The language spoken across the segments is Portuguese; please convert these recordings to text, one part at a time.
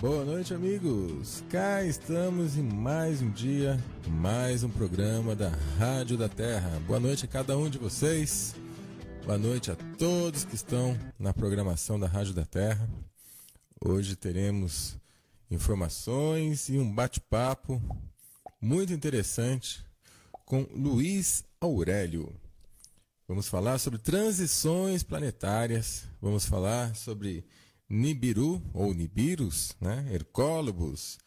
Boa noite, amigos. Cá estamos em mais um dia, mais um programa da Rádio da Terra. Boa noite a cada um de vocês. Boa noite a todos que estão na programação da Rádio da Terra. Hoje teremos informações e um bate-papo muito interessante com Luiz Aurélio. Vamos falar sobre transições planetárias, vamos falar sobre Nibiru ou Nibirus, né? Hercólobos,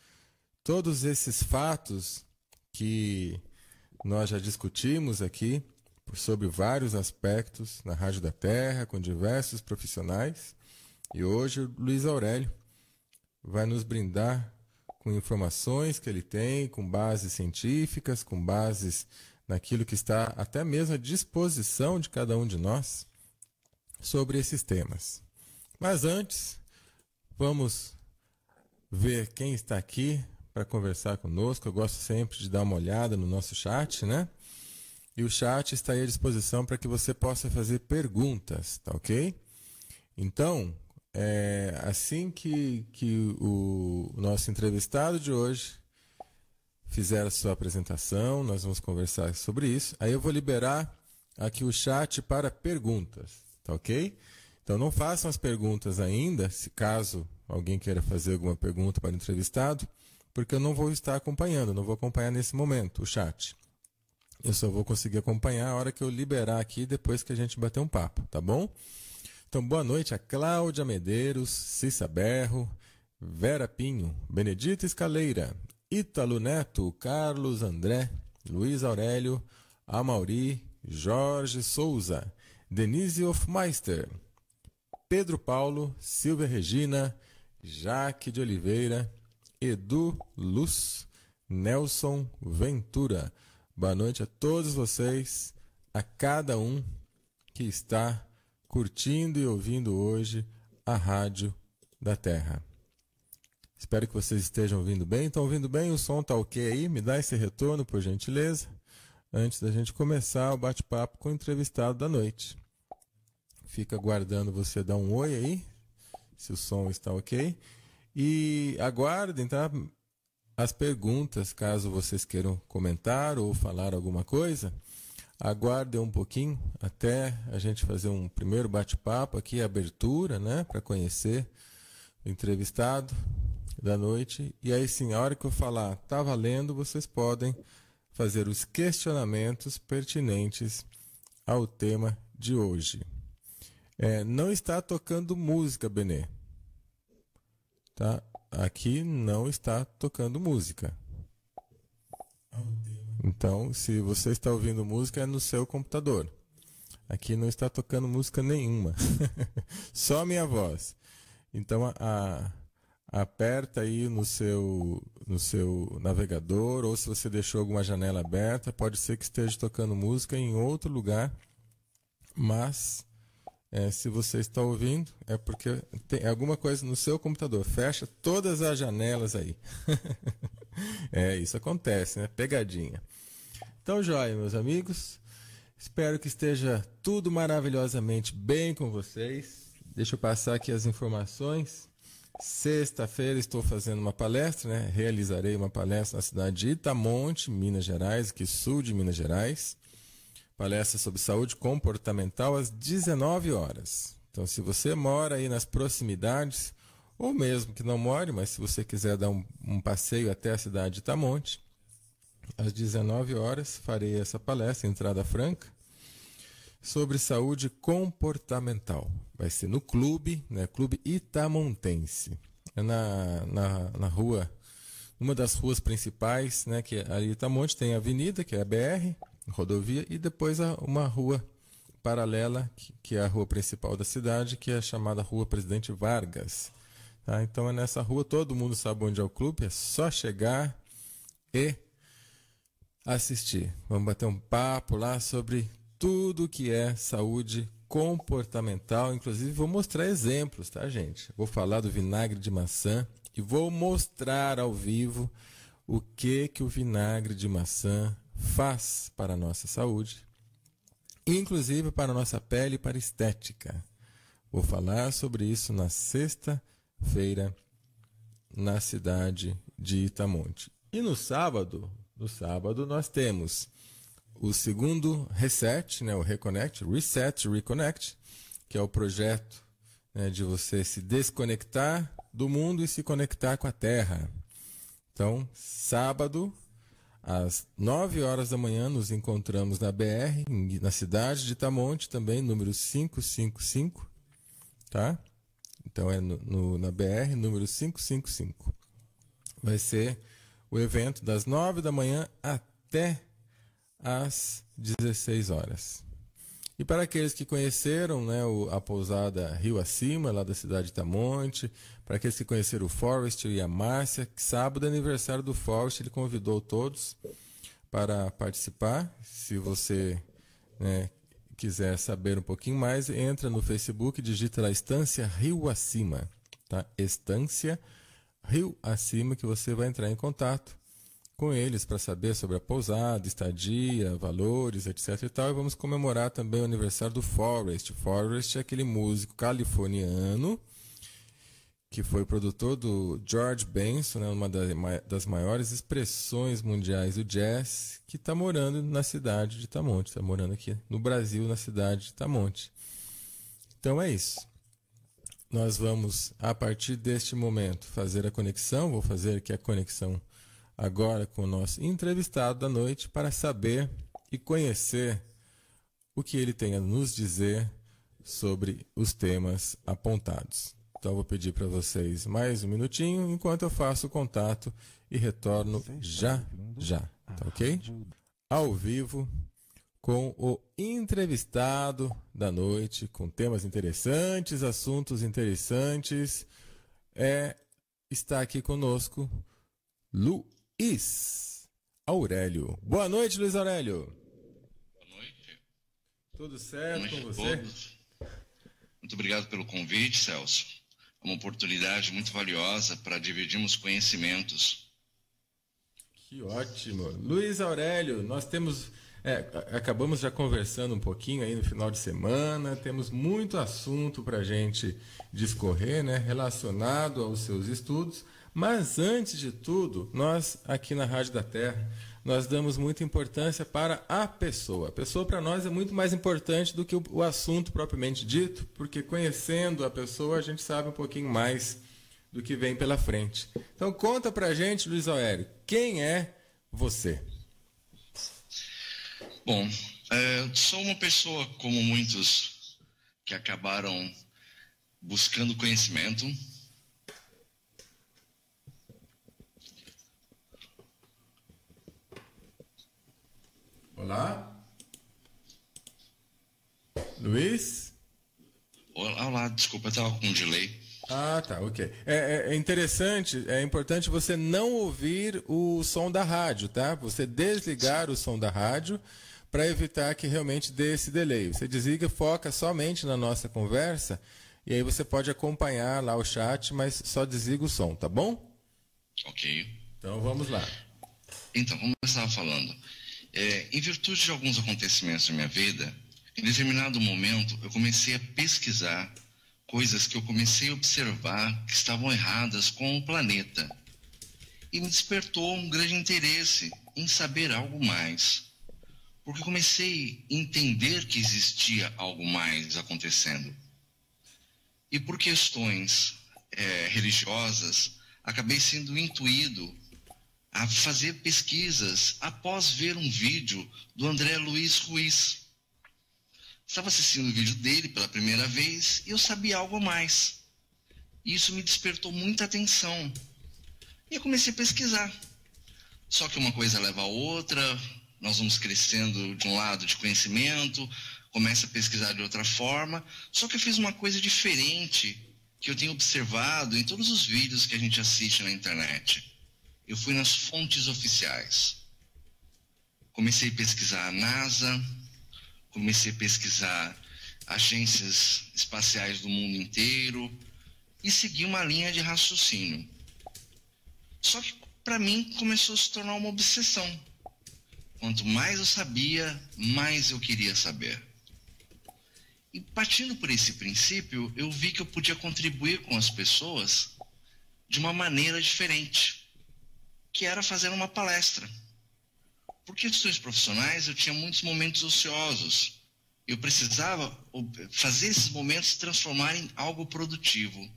todos esses fatos que nós já discutimos aqui sobre vários aspectos na Rádio da Terra, com diversos profissionais. E hoje o Luiz Aurélio vai nos brindar com informações que ele tem, com bases científicas, com bases naquilo que está até mesmo à disposição de cada um de nós sobre esses temas. Mas antes, vamos ver quem está aqui para conversar conosco. Eu gosto sempre de dar uma olhada no nosso chat, né? E o chat está aí à disposição para que você possa fazer perguntas, tá ok? Então, assim que o nosso entrevistado de hoje fizer a sua apresentação, nós vamos conversar sobre isso. Aí eu vou liberar aqui o chat para perguntas, tá ok? Então não façam as perguntas ainda, se caso alguém queira fazer alguma pergunta para o entrevistado, porque eu não vou estar acompanhando, não vou acompanhar nesse momento o chat. Eu só vou conseguir acompanhar a hora que eu liberar aqui, depois que a gente bater um papo, tá bom? Então boa noite a Cláudia Medeiros, Cissa Berro, Vera Pinho, Benedita Escaleira, Ítalo Neto, Carlos André, Luiz Aurélio, Amauri, Jorge Souza, Denise Hofmeister, Pedro Paulo, Silvia Regina, Jaque de Oliveira, Edu Luz, Nelson Ventura. Boa noite a todos vocês, a cada um que está curtindo e ouvindo hoje a Rádio da Terra. Espero que vocês estejam ouvindo bem. Estão ouvindo bem? O som está ok aí? Me dá esse retorno, por gentileza, antes da gente começar o bate-papo com o entrevistado da noite. Fica aguardando você dar um oi aí, se o som está ok. E aguardem, tá? As perguntas, caso vocês queiram comentar ou falar alguma coisa, aguardem um pouquinho até a gente fazer um primeiro bate-papo aqui, abertura, né? Para conhecer o entrevistado da noite. E aí sim, a hora que eu falar tá valendo, vocês podem fazer os questionamentos pertinentes ao tema de hoje. Não está tocando música, Benê. Tá? Aqui não está tocando música. Então, se você está ouvindo música, é no seu computador. Aqui não está tocando música nenhuma. Só minha voz. Então, aperta aí no seu navegador, ou se você deixou alguma janela aberta, pode ser que esteja tocando música em outro lugar, mas se você está ouvindo, é porque tem alguma coisa no seu computador. Fecha todas as janelas aí. Isso acontece, né? Pegadinha. Então, joia, meus amigos. Espero que esteja tudo maravilhosamente bem com vocês. Deixa eu passar aqui as informações. Sexta-feira estou fazendo uma palestra, né? Realizarei uma palestra na cidade de Itamonte, Minas Gerais, aqui sul de Minas Gerais. Palestra sobre saúde comportamental às 19 horas. Então, se você mora aí nas proximidades, ou mesmo que não more, mas se você quiser dar um passeio até a cidade de Itamonte, às 19 horas farei essa palestra, entrada franca, sobre saúde comportamental. Vai ser no clube, né? Clube Itamontense. É na rua, uma das ruas principais, né? Que ali em Itamonte tem a avenida, que é a BR, rodovia, e depois uma rua paralela, que é a rua principal da cidade, que é a chamada Rua Presidente Vargas. Tá? Então é nessa rua, todo mundo sabe onde é o clube, é só chegar e assistir. Vamos bater um papo lá sobre tudo que é saúde comportamental, inclusive vou mostrar exemplos, tá, gente? Vou falar do vinagre de maçã e vou mostrar ao vivo o que o vinagre de maçã faz para a nossa saúde, inclusive para a nossa pele e para a estética. Vou falar sobre isso na sexta-feira, na cidade de Itamonte. E no sábado nós temos o segundo Reset, né, o Reconnect, Reset Reconnect, que é o projeto, né, de você se desconectar do mundo e se conectar com a Terra. Então, sábado, às 9 horas da manhã, nos encontramos na BR, na cidade de Itamonte, também, número 555, tá? Então, é na BR, número 555. Vai ser o evento das 9 da manhã até às 16 horas. E para aqueles que conheceram, né, a pousada Rio Acima, lá da cidade de Itamonte, para aqueles que conheceram o Forrest e a Márcia, que sábado é aniversário do Forrest, ele convidou todos para participar. Se você, né, quiser saber um pouquinho mais, entra no Facebook e digita lá Estância Rio Acima, tá? Estância Rio Acima, que você vai entrar em contato com eles para saber sobre a pousada, estadia, valores, etc e tal. E vamos comemorar também o aniversário do Forrest. Forrest é aquele músico californiano que foi produtor do George Benson, né, uma das maiores expressões mundiais do jazz, que está morando na cidade de Itamonte, está morando aqui no Brasil, na cidade de Itamonte. Então é isso. Nós vamos, a partir deste momento, fazer a conexão. Vou fazer aqui a conexão agora com o nosso entrevistado da noite para saber e conhecer o que ele tem a nos dizer sobre os temas apontados. Então eu vou pedir para vocês mais um minutinho enquanto eu faço o contato e retorno já, tá ok? Ao vivo, com o entrevistado da noite, com temas interessantes, assuntos interessantes. Está aqui conosco Luiz Aurélio. Boa noite, Luiz Aurélio. Boa noite. Tudo certo com você? Todos. Muito obrigado pelo convite, Celso. É uma oportunidade muito valiosa para dividirmos conhecimentos. Que ótimo. Luiz Aurélio, nós temos... acabamos já conversando um pouquinho aí no final de semana, temos muito assunto para a gente discorrer, né, relacionado aos seus estudos. Mas, antes de tudo, nós, aqui na Rádio da Terra, nós damos muita importância para a pessoa. A pessoa, para nós, é muito mais importante do que o assunto propriamente dito, porque conhecendo a pessoa, a gente sabe um pouquinho mais do que vem pela frente. Então, conta para a gente, Luiz Aurélio, quem é você? Bom, sou uma pessoa como muitos que acabaram buscando conhecimento. Olá? Luiz? Olá, desculpa, eu estava com um delay. Ah, tá, ok. É interessante, é importante você não ouvir o som da rádio, tá? Você desligar o som da rádio para evitar que realmente dê esse delay. Você desliga, foca somente na nossa conversa e aí você pode acompanhar lá o chat, mas só desliga o som, tá bom? Ok. Então vamos lá. Então, como eu estava falando, em virtude de alguns acontecimentos na minha vida, em determinado momento eu comecei a pesquisar coisas que eu comecei a observar que estavam erradas com o planeta. E me despertou um grande interesse em saber algo mais. Porque comecei a entender que existia algo mais acontecendo. E por questões religiosas, acabei sendo intuído a fazer pesquisas após ver um vídeo do André Luiz Ruiz. Estava assistindo o vídeo dele pela primeira vez e eu sabia algo a mais. Isso me despertou muita atenção. E eu comecei a pesquisar. Só que uma coisa leva a outra, nós vamos crescendo de um lado de conhecimento, começa a pesquisar de outra forma. Só que eu fiz uma coisa diferente que eu tenho observado em todos os vídeos que a gente assiste na internet. Eu fui nas fontes oficiais. Comecei a pesquisar a NASA, comecei a pesquisar agências espaciais do mundo inteiro e segui uma linha de raciocínio. Só que, para mim, começou a se tornar uma obsessão. Quanto mais eu sabia, mais eu queria saber. E partindo por esse princípio, eu vi que eu podia contribuir com as pessoas de uma maneira diferente, que era fazer uma palestra. Por questões profissionais, eu tinha muitos momentos ociosos. Eu precisava fazer esses momentos se transformar em algo produtivo.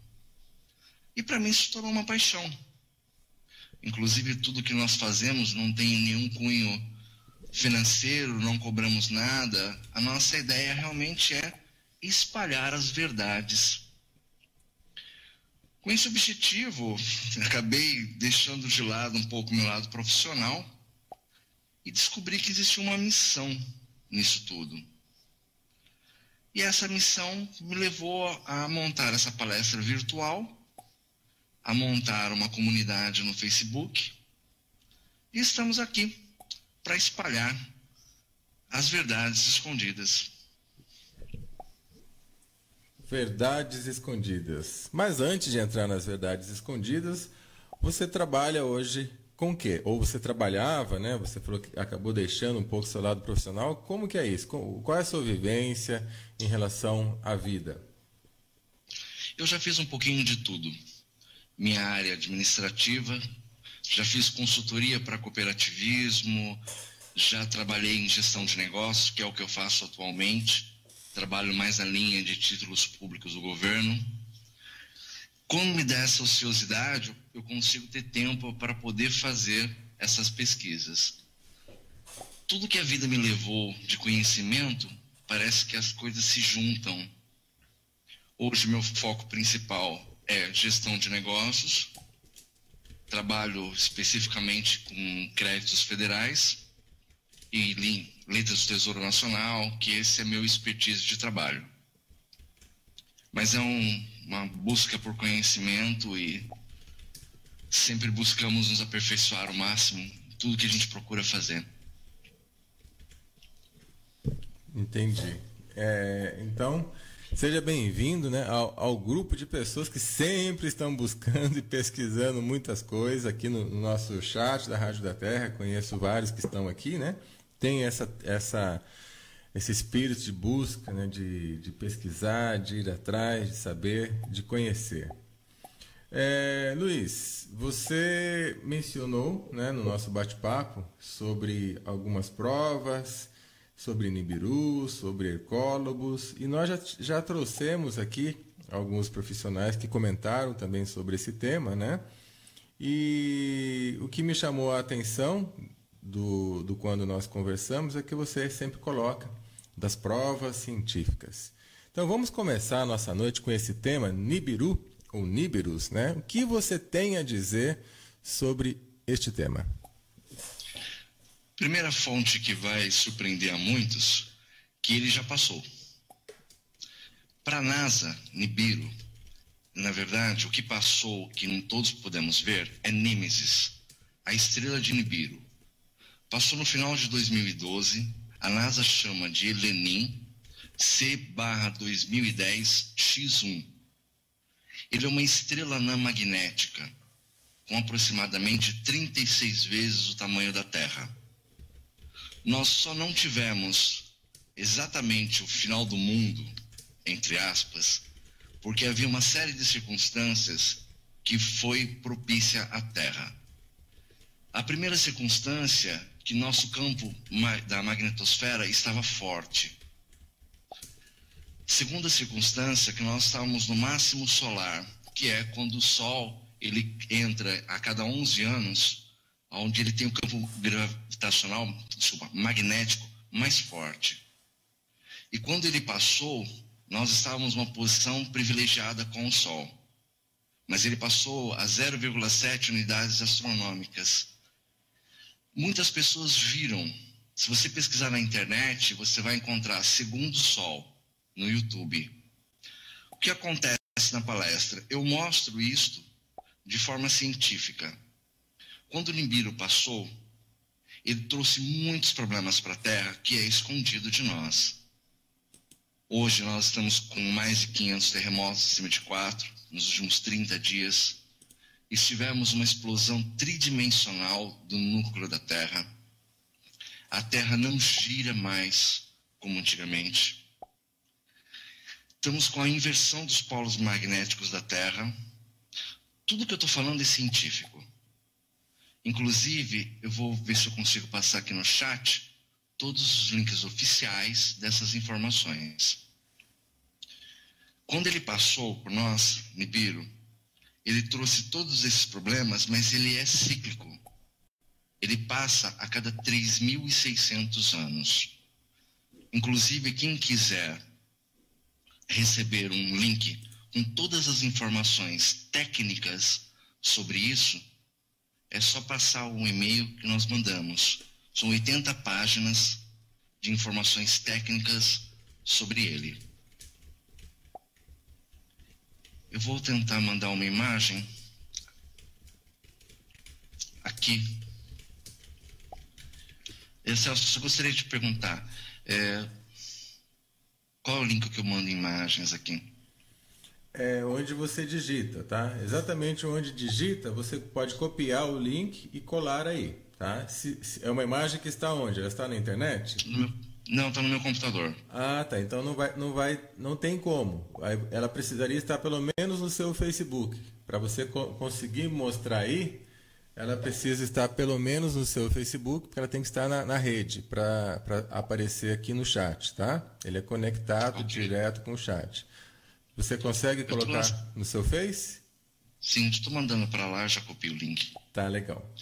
E para mim isso se tornou uma paixão. Inclusive, tudo que nós fazemos não tem nenhum cunho financeiro, não cobramos nada. A nossa ideia realmente é espalhar as verdades. Com esse objetivo, acabei deixando de lado um pouco o meu lado profissional e descobri que existia uma missão nisso tudo. E essa missão me levou a montar essa palestra virtual, a montar uma comunidade no Facebook, e estamos aqui para espalhar as verdades escondidas. Verdades escondidas. Mas antes de entrar nas verdades escondidas, você trabalha hoje com o quê? Ou você trabalhava, né? Você falou que acabou deixando um pouco o seu lado profissional. Como que é isso? Qual é a sua vivência em relação à vida? Eu já fiz um pouquinho de tudo. Minha área administrativa, já fiz consultoria para cooperativismo, já trabalhei em gestão de negócios, que é o que eu faço atualmente. Trabalho mais na linha de títulos públicos do governo. Quando me dá essa ociosidade, eu consigo ter tempo para poder fazer essas pesquisas. Tudo que a vida me levou de conhecimento, parece que as coisas se juntam. Hoje, meu foco principal é gestão de negócios. Trabalho especificamente com créditos federais e letras do Tesouro Nacional, que esse é meu expertise de trabalho. Mas é uma busca por conhecimento e sempre buscamos nos aperfeiçoar ao máximo em tudo que a gente procura fazer. Entendi. Então, seja bem-vindo, né, ao grupo de pessoas que sempre estão buscando e pesquisando muitas coisas aqui no nosso chat da Rádio da Terra. Conheço vários que estão aqui, né? Tem esse espírito de busca, né, de pesquisar, de ir atrás, de saber, de conhecer. Luiz, você mencionou, né, no nosso bate-papo sobre algumas provas, sobre Nibiru, sobre ecólogos, e nós já trouxemos aqui alguns profissionais que comentaram também sobre esse tema, né? E o que me chamou a atenção do quando nós conversamos é que você sempre coloca das provas científicas. Então vamos começar a nossa noite com esse tema, Nibiru, ou Nibiru's, né? O que você tem a dizer sobre este tema? Primeira fonte que vai surpreender a muitos, que ele já passou. Para a NASA, Nibiru, na verdade, o que passou, que todos podemos ver, é Nêmesis, a estrela de Nibiru. Passou no final de 2012, a NASA chama de Elenin C/2010-X1. Ele é uma estrela anã magnética, com aproximadamente 36 vezes o tamanho da Terra. Nós só não tivemos exatamente o final do mundo, entre aspas, porque havia uma série de circunstâncias que foi propícia à Terra. A primeira circunstância, que nosso campo da magnetosfera estava forte. Segunda circunstância, que nós estávamos no máximo solar, que é quando o Sol ele entra a cada 11 anos, onde ele tem um campo magnético mais forte. E quando ele passou, nós estávamos numa posição privilegiada com o Sol. Mas ele passou a 0,7 unidades astronômicas. Muitas pessoas viram. Se você pesquisar na internet, você vai encontrar Segundo Sol no YouTube. O que acontece na palestra? Eu mostro isto de forma científica. Quando o Nibiru passou, ele trouxe muitos problemas para a Terra que é escondido de nós. Hoje nós estamos com mais de 500 terremotos acima de 4 nos últimos 30 dias. E tivemos uma explosão tridimensional do núcleo da Terra. A Terra não gira mais como antigamente. Estamos com a inversão dos polos magnéticos da Terra. Tudo que eu estou falando é científico. Inclusive, eu vou ver se eu consigo passar aqui no chat todos os links oficiais dessas informações. Quando ele passou por nós, Nibiru, ele trouxe todos esses problemas, mas ele é cíclico. Ele passa a cada 3.600 anos. Inclusive, quem quiser receber um link com todas as informações técnicas sobre isso, é só passar um e-mail que nós mandamos. São 80 páginas de informações técnicas sobre ele. Eu vou tentar mandar uma imagem aqui. Celso, eu gostaria de perguntar, qual é o link que eu mando imagens aqui? É onde você digita, tá? Exatamente onde digita, você pode copiar o link e colar aí, tá? É uma imagem que está onde? Ela está na internet? Não, está no meu computador. Ah, tá. Então não tem como. Ela precisaria estar pelo menos no seu Facebook. Para você conseguir mostrar aí, ela precisa estar pelo menos no seu Facebook, porque ela tem que estar na rede para aparecer aqui no chat, tá? Ele é conectado direto com o chat. Você consegue colocar no seu Face? Sim, estou mandando para lá, já copiei o link. Tá, legal.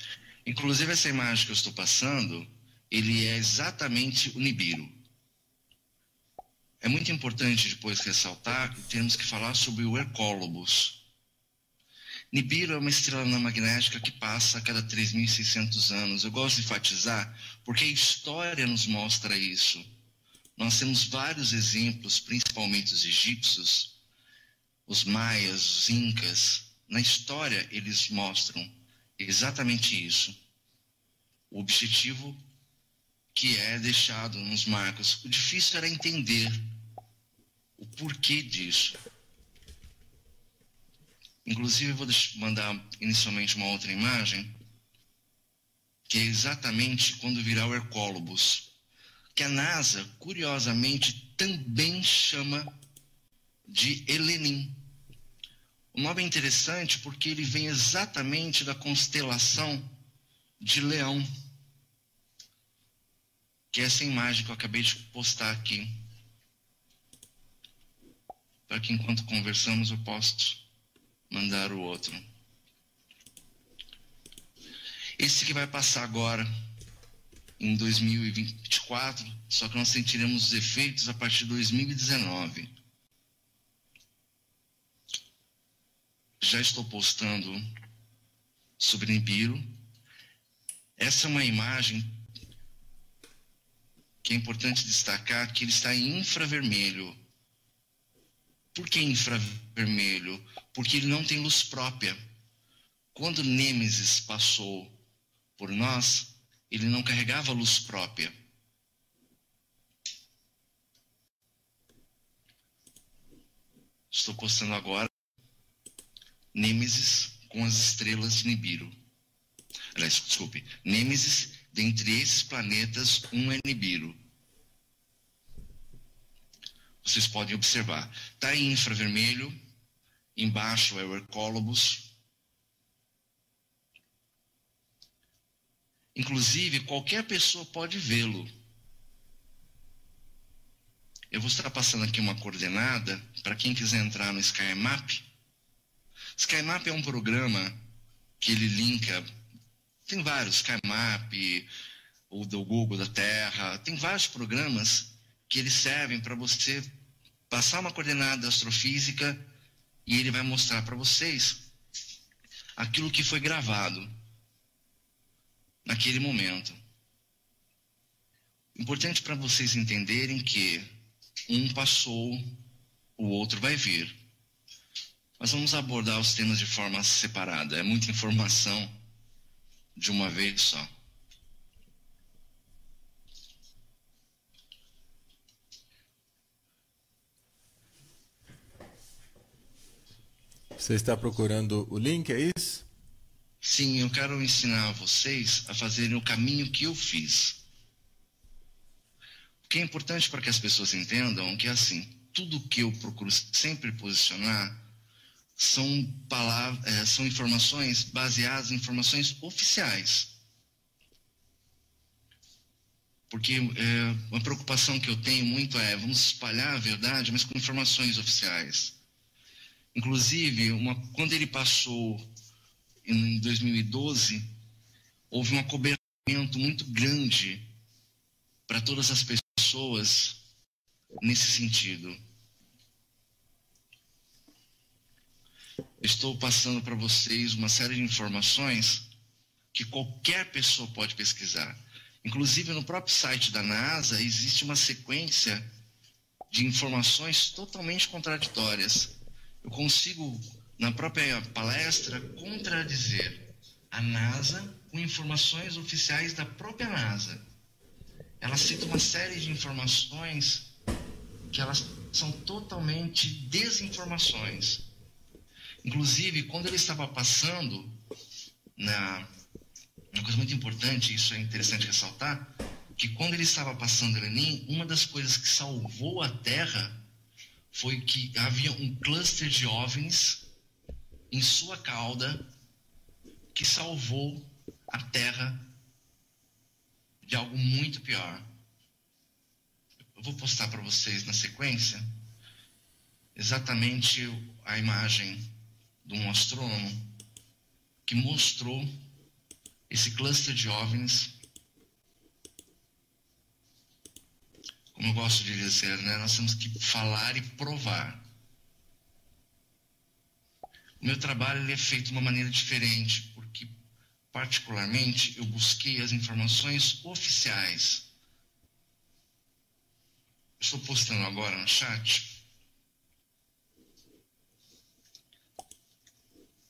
Inclusive, essa imagem que eu estou passando, ele é exatamente o Nibiru. É muito importante depois ressaltar que temos que falar sobre o Hercólobos. Nibiru é uma estrela magnética que passa a cada 3.600 anos. Eu gosto de enfatizar porque a história nos mostra isso. Nós temos vários exemplos, principalmente os egípcios, os maias, os incas. Na história, eles mostram exatamente isso. O objetivo que é deixado nos marcos. O difícil era entender o porquê disso. Inclusive, eu vou mandar inicialmente uma outra imagem, que é exatamente quando virar o Hercólobos, que a NASA, curiosamente, também chama de Helenim. O nome é interessante porque ele vem exatamente da constelação de Leão, que é essa imagem que eu acabei de postar aqui, para que enquanto conversamos eu possa mandar o outro. Esse que vai passar agora, em 2024, só que nós sentiremos os efeitos a partir de 2019. Já estou postando sobre Nibiru. Essa é uma imagem que é importante destacar, que ele está em infravermelho. Por que infravermelho? Porque ele não tem luz própria. Quando Nêmesis passou por nós, ele não carregava luz própria. Estou postando agora Nêmesis com as estrelas de Nibiru. Aliás, desculpe, Nêmesis, dentre esses planetas, um é Nibiru. Vocês podem observar. Está em infravermelho, embaixo é o Hercólobos. Inclusive, qualquer pessoa pode vê-lo. Eu vou estar passando aqui uma coordenada para quem quiser entrar no SkyMap. SkyMap é um programa que ele linka, tem vários, SkyMap, o do Google da Terra, tem vários programas que eles servem para você passar uma coordenada astrofísica e ele vai mostrar para vocês aquilo que foi gravado naquele momento. Importante para vocês entenderem que um passou, o outro vai vir. Mas vamos abordar os temas de forma separada. É muita informação de uma vez só. Você está procurando o link, é isso? Sim, eu quero ensinar a vocês a fazerem o caminho que eu fiz. O que é importante para que as pessoas entendam que é assim, tudo que eu procuro sempre posicionar são informações baseadas em informações oficiais. Porque uma preocupação que eu tenho muito é, vamos espalhar a verdade, mas com informações oficiais. Inclusive, quando ele passou em 2012, houve um acobertamento muito grande para todas as pessoas nesse sentido. Estou passando para vocês uma série de informações que qualquer pessoa pode pesquisar. Inclusive, no próprio site da NASA, existe uma sequência de informações totalmente contraditórias. Eu consigo, na própria palestra, contradizer a NASA com informações oficiais da própria NASA. Ela cita uma série de informações que elas são totalmente desinformações. Inclusive, quando ele estava passando uma coisa muito importante, isso é interessante ressaltar, que quando ele estava passando Lenin, uma das coisas que salvou a Terra foi que havia um cluster de OVNIs em sua cauda que salvou a Terra de algo muito pior. Eu vou postar para vocês na sequência exatamente a imagem de um astrônomo que mostrou esse cluster de OVNIs. Como eu gosto de dizer, né? Nós temos que falar e provar. O meu trabalho ele é feito de uma maneira diferente, porque, particularmente, eu busquei as informações oficiais. Estou postando agora no chat.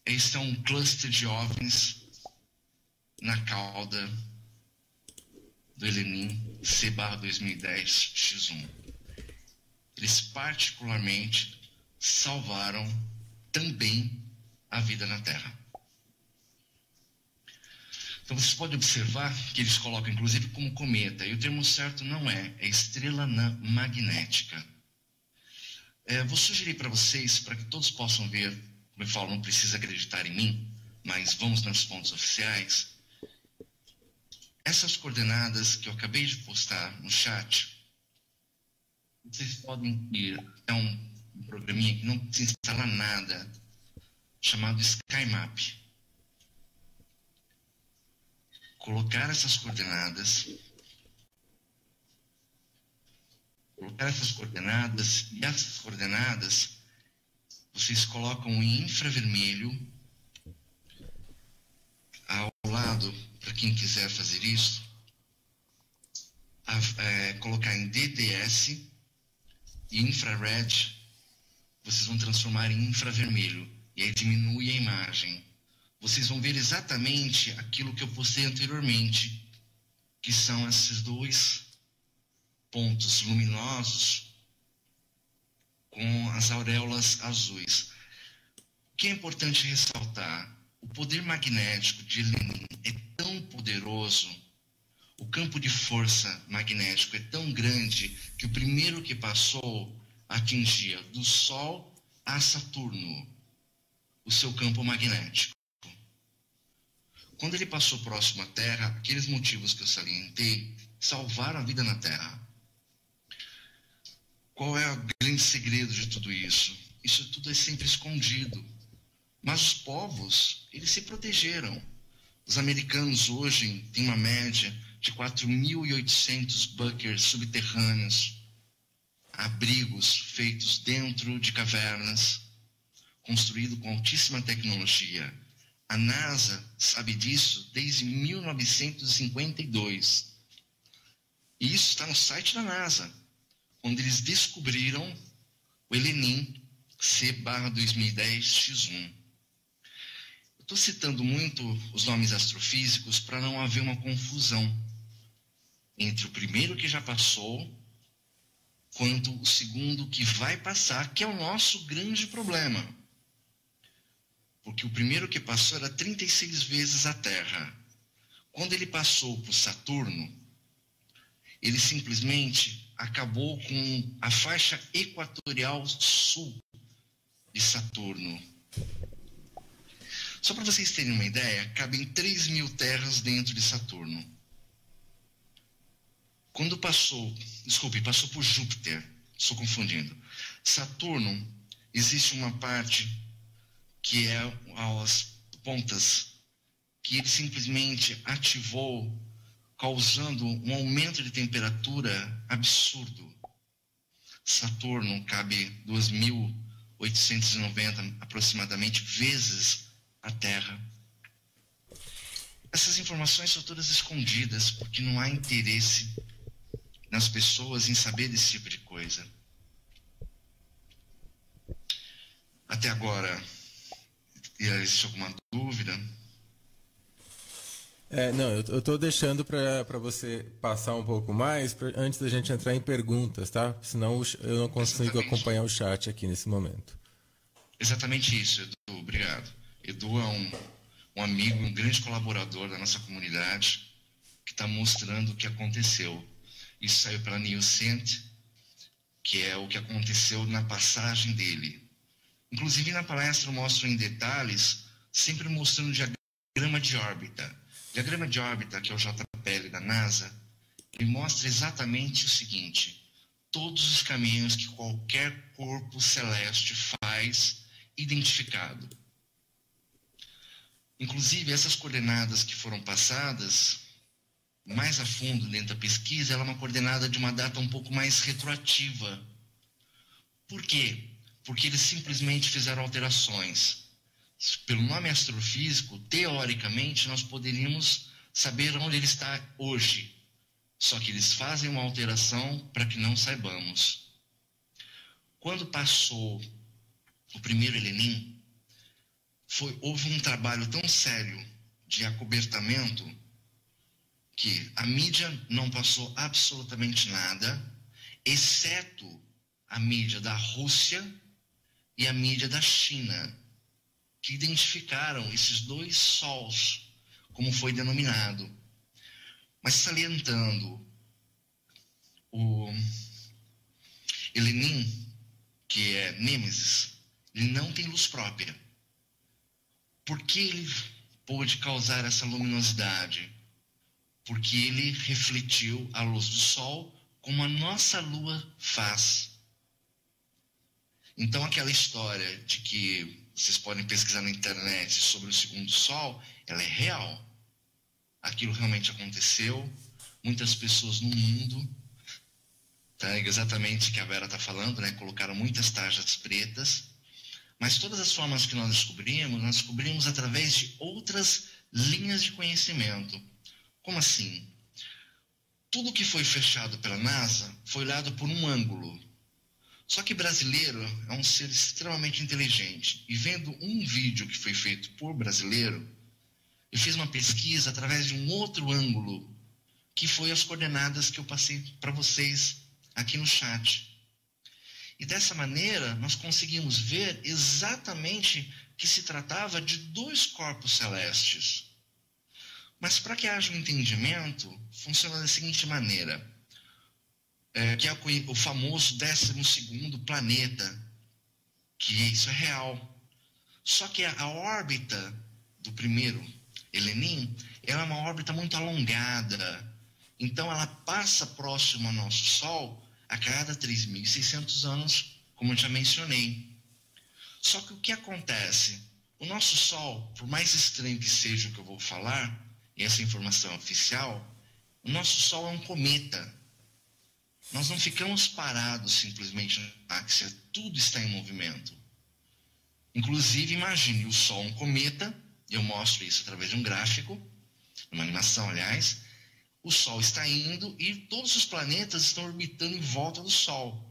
Este é um cluster de OVNIs na cauda do Elenin C/2010-X1. Eles particularmente salvaram também a vida na Terra. Então vocês podem observar que eles colocam inclusive como cometa, e o termo certo não é estrela anã magnética. Vou sugerir para vocês, para que todos possam ver, como eu falo, não precisa acreditar em mim, mas vamos nos pontos oficiais. Essas coordenadas que eu acabei de postar no chat, vocês podem ir a um programinha que não precisa instalar nada, chamado SkyMap. Colocar essas coordenadas, e essas coordenadas vocês colocam em infravermelho ao lado, para quem quiser fazer isso, colocar em DDS e infrared, vocês vão transformar em infravermelho e aí diminui a imagem. Vocês vão ver exatamente aquilo que eu postei anteriormente, que são esses dois pontos luminosos com as auréolas azuis. O que é importante ressaltar? O poder magnético de Lenin é tão poderoso, o campo de força magnético é tão grande, que o primeiro que passou atingia do Sol a Saturno o seu campo magnético. Quando ele passou próximo à Terra, aqueles motivos que eu salientei salvaram a vida na Terra. Qual é o grande segredo de tudo isso? Isso tudo é sempre escondido. Mas os povos, eles se protegeram. Os americanos hoje têm uma média de 4.800 bunkers subterrâneos, abrigos feitos dentro de cavernas, construídos com altíssima tecnologia. A NASA sabe disso desde 1952. E isso está no site da NASA, onde eles descobriram o Elenin C/2010-X1. Estou citando muito os nomes astrofísicos para não haver uma confusão entre o primeiro que já passou quanto o segundo que vai passar, que é o nosso grande problema. Porque o primeiro que passou era 36 vezes a Terra. Quando ele passou por Saturno, ele simplesmente acabou com a faixa equatorial sul de Saturno. Só para vocês terem uma ideia, cabem 3.000 terras dentro de Saturno. Quando passou por Júpiter, estou confundindo. Saturno, existe uma parte que é as pontas, que ele simplesmente ativou, causando um aumento de temperatura absurdo. Saturno cabe 2.890 aproximadamente vezes a Terra. Essas informações são todas escondidas, porque não há interesse nas pessoas em saber desse tipo de coisa. Até agora, existe alguma dúvida? Não, eu estou deixando para você passar um pouco mais antes da gente entrar em perguntas, tá? Senão eu não consigo acompanhar o chat aqui nesse momento. Exatamente isso, Edu. Obrigado. Edu é um amigo, um grande colaborador da nossa comunidade, que está mostrando o que aconteceu. Isso saiu pela Nielsen, que é o que aconteceu na passagem dele. Inclusive, na palestra eu mostro em detalhes, sempre mostrando o diagrama de órbita. O diagrama de órbita, que é o JPL da NASA, ele mostra exatamente o seguinte: todos os caminhos que qualquer corpo celeste faz identificado. Inclusive, essas coordenadas que foram passadas, mais a fundo dentro da pesquisa, ela é uma coordenada de uma data um pouco mais retroativa. Por quê? Porque eles simplesmente fizeram alterações. Pelo nome astrofísico, teoricamente, nós poderíamos saber onde ele está hoje. Só que eles fazem uma alteração para que não saibamos. Quando passou o primeiro Elenin, houve um trabalho tão sério de acobertamento que a mídia não passou absolutamente nada, exceto a mídia da Rússia e a mídia da China, que identificaram esses dois sols, como foi denominado. Mas salientando, o Elenin, que é Nêmesis, ele não tem luz própria. Por que ele pôde causar essa luminosidade? Porque ele refletiu a luz do Sol como a nossa Lua faz. Então, aquela história de que vocês podem pesquisar na internet sobre o segundo Sol, ela é real. Aquilo realmente aconteceu. Muitas pessoas no mundo, tá, exatamente o que a Vera está falando, né, colocaram muitas tarjas pretas. Mas todas as formas que nós descobrimos através de outras linhas de conhecimento. Como assim? Tudo que foi fechado pela NASA foi olhado por um ângulo. Só que brasileiro é um ser extremamente inteligente. E vendo um vídeo que foi feito por brasileiro, ele fez uma pesquisa através de um outro ângulo, que foi as coordenadas que eu passei para vocês aqui no chat. E dessa maneira, nós conseguimos ver exatamente que se tratava de dois corpos celestes. Mas para que haja um entendimento, funciona da seguinte maneira, que é o famoso 12º planeta, que isso é real. Só que a órbita do primeiro Elenin, ela é uma órbita muito alongada. Então ela passa próximo ao nosso Sol a cada 3.600 anos, como eu já mencionei. Só que o que acontece? O nosso Sol, por mais estranho que seja o que eu vou falar, e essa informação é oficial, o nosso Sol é um cometa. Nós não ficamos parados simplesmente na galáxia, tudo está em movimento. Inclusive, imagine o Sol um cometa, eu mostro isso através de um gráfico, uma animação, aliás. O Sol está indo e todos os planetas estão orbitando em volta do Sol.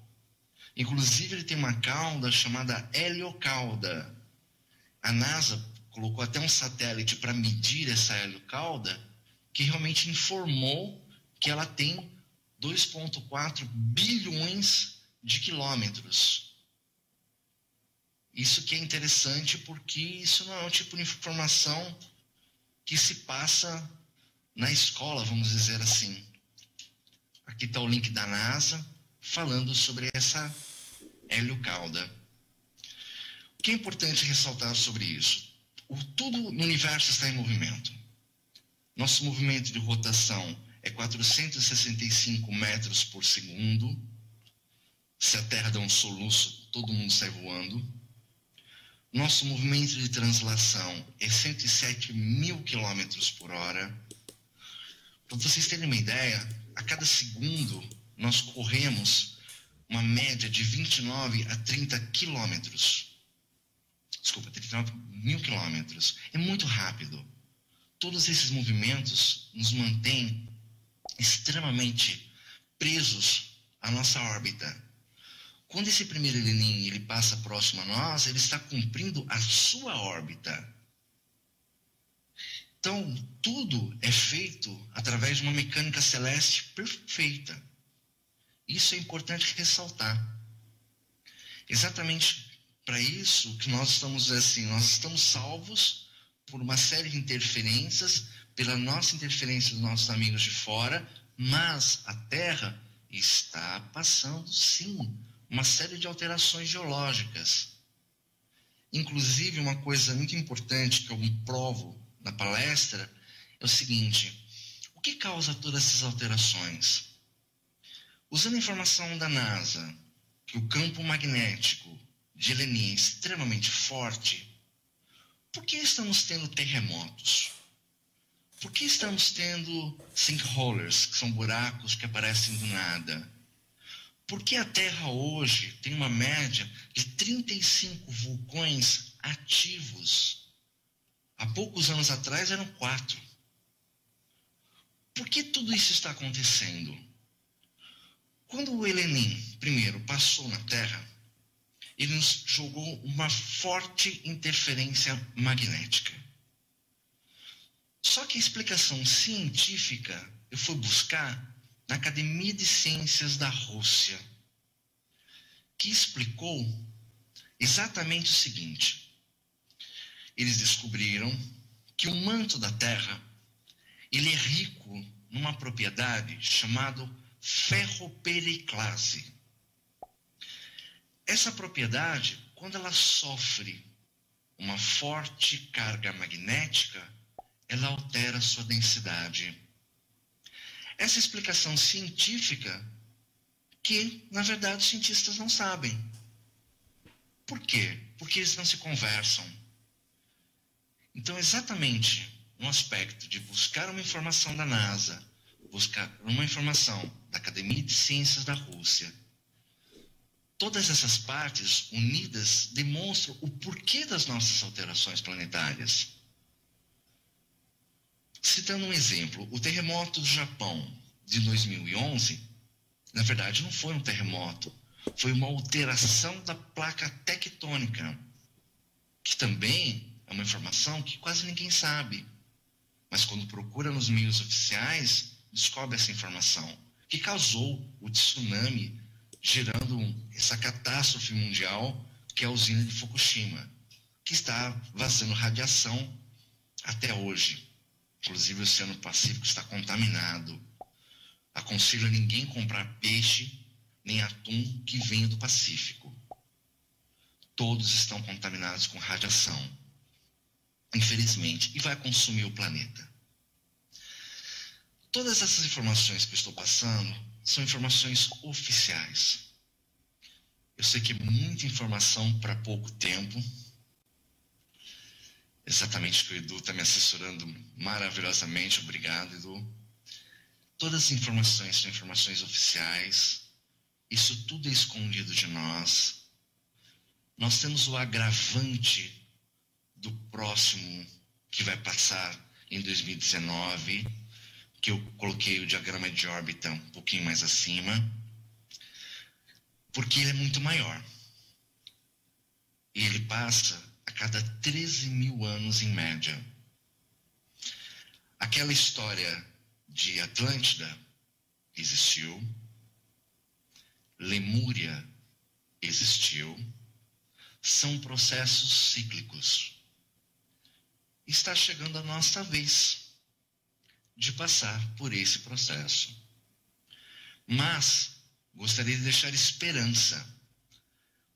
Inclusive, ele tem uma cauda chamada heliocauda. A NASA colocou até um satélite para medir essa heliocauda, que realmente informou que ela tem 2,4 bilhões de quilômetros. Isso que é interessante, porque isso não é o tipo de informação que se passa na escola, vamos dizer assim. Aqui está o link da NASA falando sobre essa heliocauda. O que é importante ressaltar sobre isso? Tudo no universo está em movimento. Nosso movimento de rotação é 465 metros por segundo. Se a Terra dá um soluço, todo mundo sai voando. Nosso movimento de translação é 107 mil quilômetros por hora. Para vocês terem uma ideia, a cada segundo nós corremos uma média de 29 a 30 quilômetros. Desculpa, 39 mil quilômetros. É muito rápido. Todos esses movimentos nos mantêm extremamente presos à nossa órbita. Quando esse primeiro Elenin ele passa próximo a nós, ele está cumprindo a sua órbita. Então, tudo é feito através de uma mecânica celeste perfeita. Isso é importante ressaltar. Exatamente para isso que nós estamos assim, nós estamos salvos por uma série de interferências, pela nossa interferência dos nossos amigos de fora, mas a Terra está passando, sim, uma série de alterações geológicas. Inclusive, uma coisa muito importante que eu provo na palestra é o seguinte: o que causa todas essas alterações? Usando a informação da NASA, que o campo magnético de Elenin é extremamente forte, por que estamos tendo terremotos? Por que estamos tendo sinkholes, que são buracos que aparecem do nada? Por que a Terra hoje tem uma média de 35 vulcões ativos? Há poucos anos atrás eram 4. Por que tudo isso está acontecendo? Quando o Elenin, primeiro, passou na Terra, ele nos jogou uma forte interferência magnética. Só que a explicação científica eu fui buscar na Academia de Ciências da Rússia, que explicou exatamente o seguinte: eles descobriram que o manto da Terra ele é rico numa propriedade chamada ferropericlase. Essa propriedade, quando ela sofre uma forte carga magnética, ela altera a sua densidade. Essa explicação científica que, na verdade, os cientistas não sabem. Por quê? Porque eles não se conversam. Então, exatamente no aspecto de buscar uma informação da NASA, buscar uma informação da Academia de Ciências da Rússia, todas essas partes unidas demonstram o porquê das nossas alterações planetárias. Citando um exemplo, o terremoto do Japão de 2011, na verdade não foi um terremoto, foi uma alteração da placa tectônica, que também é uma informação que quase ninguém sabe. Mas quando procura nos meios oficiais, descobre essa informação, que causou o tsunami, gerando essa catástrofe mundial, que é a usina de Fukushima, que está vazando radiação até hoje. Inclusive o Oceano Pacífico está contaminado. Aconselho a ninguém comprar peixe nem atum que venha do Pacífico. Todos estão contaminados com radiação, infelizmente, e vai consumir o planeta. Todas essas informações que eu estou passando são informações oficiais. Eu sei que é muita informação para pouco tempo. Exatamente que o Edu está me assessorando maravilhosamente. Obrigado, Edu. Todas as informações são informações oficiais. Isso tudo é escondido de nós. Nós temos o agravante do próximo que vai passar em 2019, que eu coloquei o diagrama de órbita um pouquinho mais acima, porque ele é muito maior. E ele passa a cada 13 mil anos em média. Aquela história de Atlântida existiu, Lemúria existiu, são processos cíclicos. Está chegando a nossa vez de passar por esse processo. Mas gostaria de deixar esperança,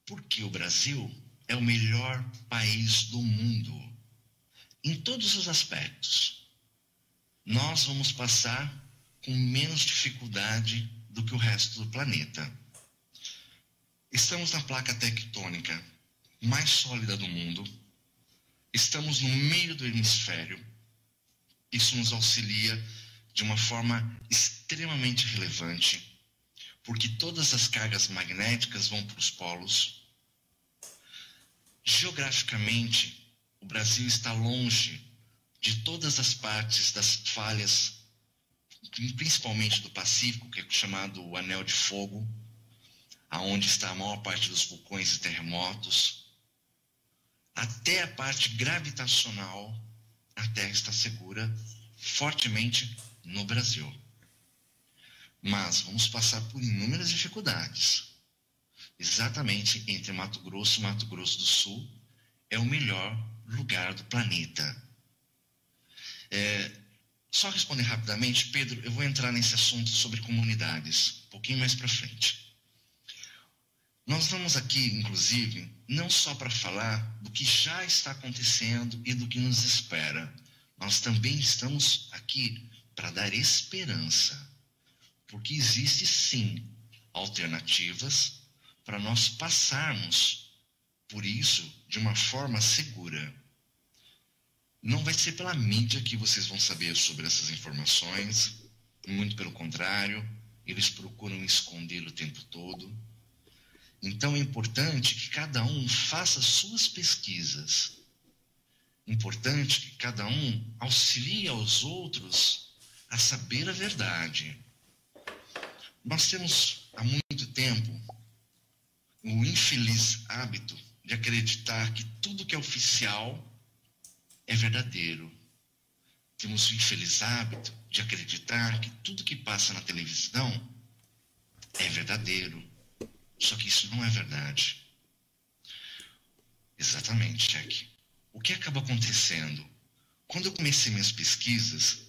porque o Brasil é o melhor país do mundo, em todos os aspectos. Nós vamos passar com menos dificuldade do que o resto do planeta. Estamos na placa tectônica mais sólida do mundo. Estamos no meio do hemisfério. Isso nos auxilia de uma forma extremamente relevante, porque todas as cargas magnéticas vão para os polos. Geograficamente, o Brasil está longe de todas as partes das falhas, principalmente do Pacífico, que é chamado o Anel de Fogo, aonde está a maior parte dos vulcões e terremotos. Até a parte gravitacional, a Terra está segura fortemente no Brasil. Mas vamos passar por inúmeras dificuldades. Exatamente entre Mato Grosso e Mato Grosso do Sul é o melhor lugar do planeta. Só responder rapidamente, Pedro, eu vou entrar nesse assunto sobre comunidades, um pouquinho mais para frente. Nós estamos aqui, inclusive, não só para falar do que já está acontecendo e do que nos espera. Nós também estamos aqui para dar esperança, porque existe sim alternativas para nós passarmos por isso de uma forma segura. Não vai ser pela mídia que vocês vão saber sobre essas informações, muito pelo contrário, eles procuram esconder o tempo todo. Então é importante que cada um faça suas pesquisas. Importante que cada um auxilie aos outros a saber a verdade. Nós temos há muito tempo o infeliz hábito de acreditar que tudo que é oficial é verdadeiro. Temos o infeliz hábito de acreditar que tudo que passa na televisão é verdadeiro. Só que isso não é verdade. Exatamente, Jack. O que acaba acontecendo? Quando eu comecei minhas pesquisas,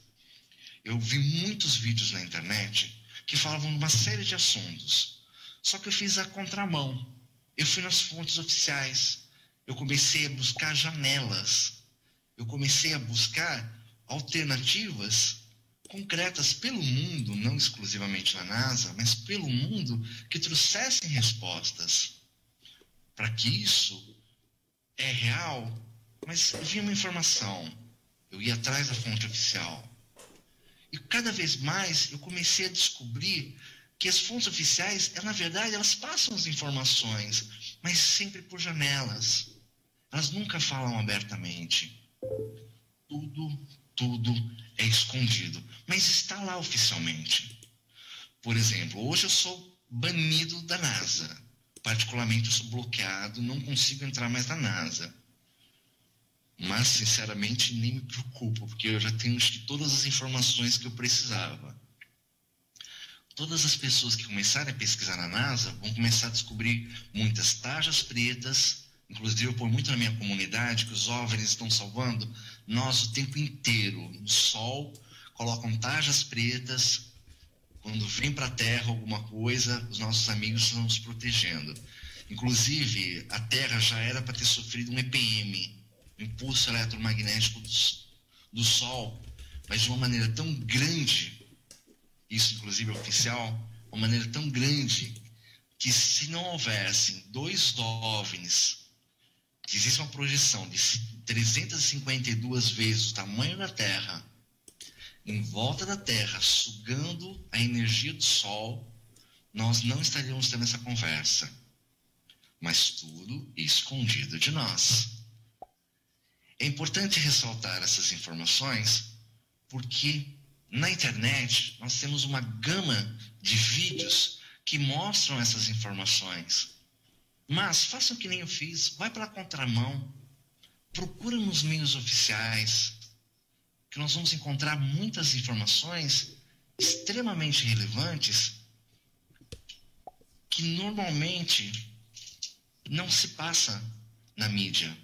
eu vi muitos vídeos na internet que falavam de uma série de assuntos. Só que eu fiz a contramão. Eu fui nas fontes oficiais. Eu comecei a buscar janelas. Eu comecei a buscar alternativas concretas pelo mundo, não exclusivamente na NASA, mas pelo mundo, que trouxessem respostas para que isso é real. Mas vinha uma informação, eu ia atrás da fonte oficial. E cada vez mais eu comecei a descobrir que as fontes oficiais, na verdade, elas passam as informações, mas sempre por janelas. Elas nunca falam abertamente. Tudo é escondido, mas está lá oficialmente. Por exemplo, hoje eu sou banido da NASA. Particularmente, eu sou bloqueado, não consigo entrar mais na NASA. Mas, sinceramente, nem me preocupo, porque eu já tenho todas as informações que eu precisava. Todas as pessoas que começarem a pesquisar na NASA vão começar a descobrir muitas tarjas pretas. Inclusive, eu ponho muito na minha comunidade que os OVNIs estão salvando nós o tempo inteiro. No Sol, colocam tarjas pretas. Quando vem para a Terra alguma coisa, os nossos amigos estão nos protegendo. Inclusive, a Terra já era para ter sofrido um EPM, um impulso eletromagnético do Sol, mas de uma maneira tão grande, isso inclusive é oficial, uma maneira tão grande, que se não houvessem dois OVNIs, que existe uma projeção de 352 vezes o tamanho da Terra, em volta da Terra, sugando a energia do Sol, nós não estaríamos tendo essa conversa. Mas tudo escondido de nós. É importante ressaltar essas informações porque na internet nós temos uma gama de vídeos que mostram essas informações. Mas façam que nem eu fiz, vai pela contramão, procura nos meios oficiais, que nós vamos encontrar muitas informações extremamente relevantes que normalmente não se passa na mídia.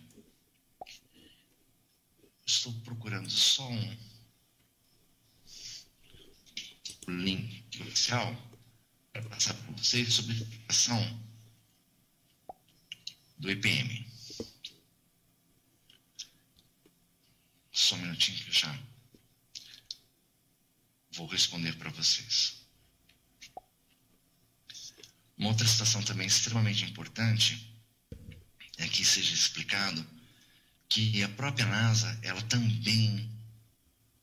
Estou procurando só um link oficial para passar para vocês sobre a explicação do EPM. Só um minutinho que eu já vou responder para vocês. Uma outra situação também extremamente importante é que seja explicado que a própria NASA, ela também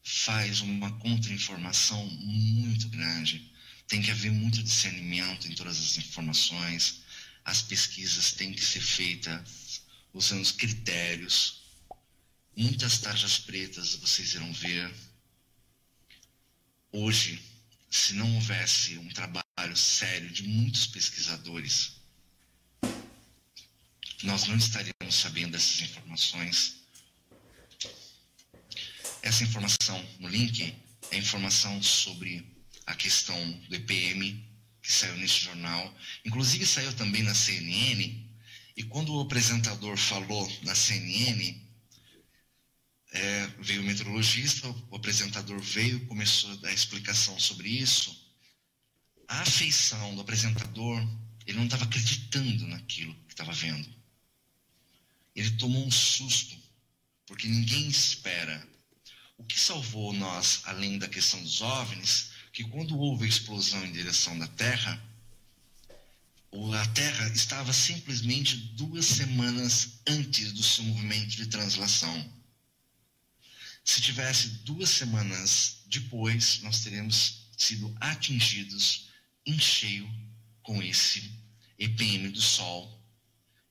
faz uma contra-informação muito grande. Tem que haver muito discernimento em todas as informações. As pesquisas têm que ser feitas usando os critérios. Muitas tarjas pretas vocês irão ver. Hoje, se não houvesse um trabalho sério de muitos pesquisadores, nós não estaríamos sabendo dessas informações. Essa informação no link é informação sobre a questão do EPM, que saiu neste jornal. Inclusive saiu também na CNN, e quando o apresentador falou na CNN, veio o meteorologista, o apresentador veio, começou a dar explicação sobre isso. A afeição do apresentador, ele não estava acreditando naquilo que estava vendo. Ele tomou um susto, porque ninguém espera. O que salvou nós, além da questão dos OVNIs, que quando houve a explosão em direção da Terra, a Terra estava simplesmente 2 semanas antes do seu movimento de translação. Se tivesse 2 semanas depois, nós teríamos sido atingidos em cheio com esse EPM do Sol,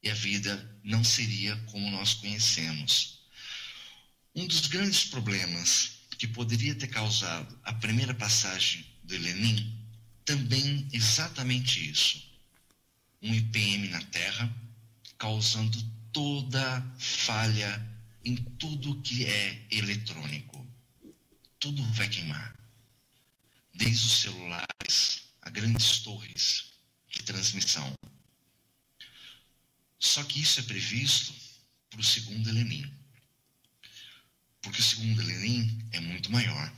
e a vida não seria como nós conhecemos. Um dos grandes problemas que poderia ter causado a primeira passagem do Lenin, também exatamente isso. Um IPM na Terra, causando toda falha em tudo que é eletrônico. Tudo vai queimar. Desde os celulares a grandes torres de transmissão. Só que isso é previsto para o segundo Lenin. Porque o segundo Lenin é muito maior.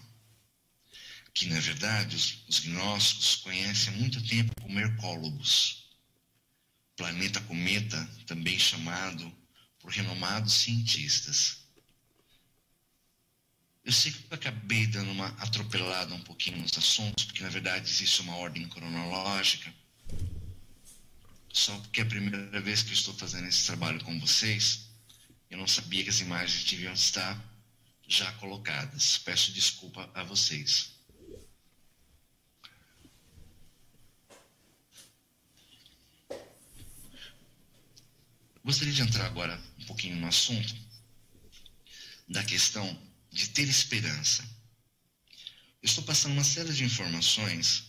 Que, na verdade, os gnósticos conhecem há muito tempo como Hercólogos. Planeta cometa, também chamado por renomados cientistas. Eu sei que eu acabei dando uma atropelada um pouquinho nos assuntos, porque, na verdade, existe uma ordem cronológica. Só porque é a primeira vez que eu estou fazendo esse trabalho com vocês, eu não sabia que as imagens deviam estar já colocadas. Peço desculpa a vocês. Gostaria de entrar agora um pouquinho no assunto da questão de ter esperança. Eu estou passando uma série de informações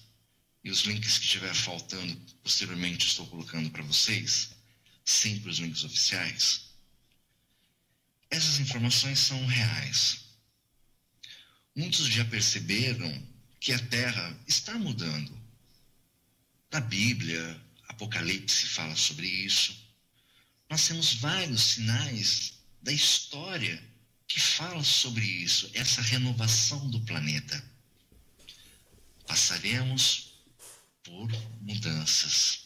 e os links que estiver faltando posteriormente estou colocando para vocês, sempre os links oficiais. Essas informações são reais. Muitos já perceberam que a Terra está mudando. Na Bíblia, Apocalipse fala sobre isso. Nós temos vários sinais da história que falam sobre isso, essa renovação do planeta. Passaremos por mudanças.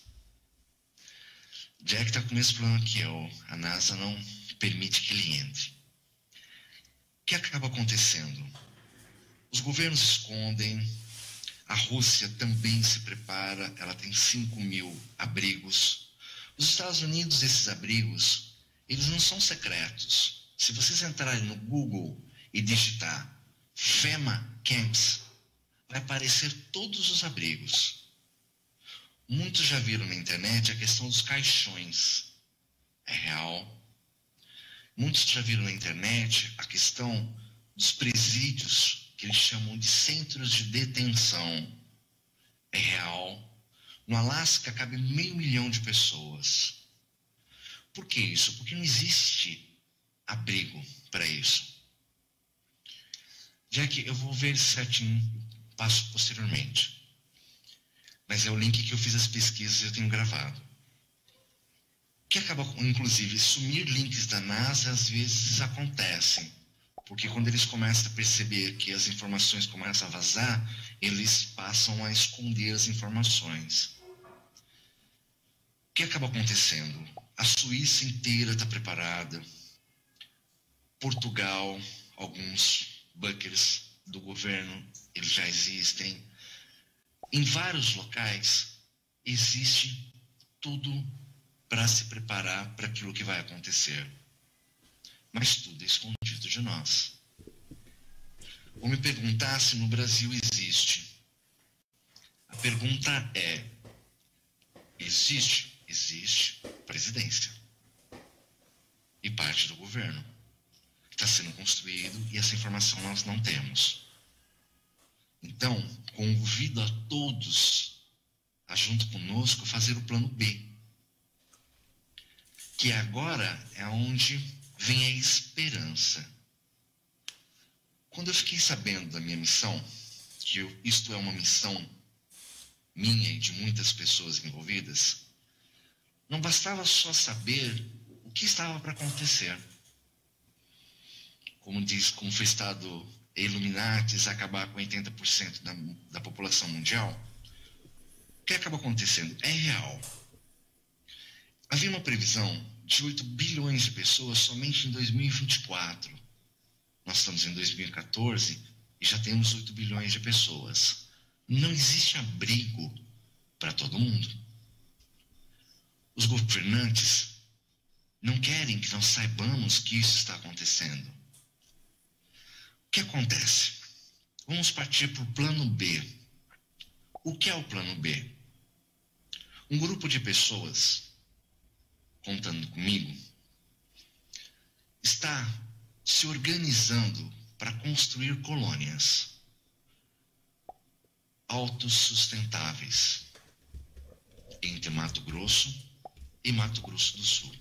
Jack está com o mesmo problema que eu. A NASA não permite que ele entre. O que acaba acontecendo? Os governos escondem, a Rússia também se prepara, ela tem 5.000 abrigos. Os Estados Unidos, esses abrigos, eles não são secretos. Se vocês entrarem no Google e digitar FEMA Camps, vai aparecer todos os abrigos. Muitos já viram na internet a questão dos caixões. É real. Muitos já viram na internet a questão dos presídios, que eles chamam de centros de detenção. É real. No Alasca cabe 500 mil de pessoas. Por que isso? Porque não existe abrigo para isso. Jack, eu vou ver certinho, passo posteriormente. Mas é o link que eu fiz as pesquisas e eu tenho gravado. Que acaba, inclusive, sumir links da NASA às vezes acontecem. Porque quando eles começam a perceber que as informações começam a vazar, eles passam a esconder as informações. O que acaba acontecendo? A Suíça inteira está preparada. Portugal, alguns bunkers do governo, eles já existem. Em vários locais existe tudo para se preparar para aquilo que vai acontecer. Mas tudo é escondido de nós. Vou me perguntar se no Brasil existe. A pergunta é: existe? Existe presidência e parte do governo está sendo construído, e essa informação nós não temos. Então, convido a todos a, junto conosco, fazer o plano B, que agora é onde vem a esperança. Quando eu fiquei sabendo da minha missão, que isto é uma missão minha e de muitas pessoas envolvidas, não bastava só saber o que estava para acontecer. Como foi estado Illuminatis acabar com 80% da população mundial, o que acaba acontecendo? É real. Havia uma previsão de 8 bilhões de pessoas somente em 2024. Nós estamos em 2014 e já temos 8 bilhões de pessoas. Não existe abrigo para todo mundo. Os governantes não querem que nós saibamos que isso está acontecendo. O que acontece? Vamos partir para o plano B. O que é o plano B? Um grupo de pessoas, contando comigo, está se organizando para construir colônias autossustentáveis entre Mato Grosso e Mato Grosso do Sul.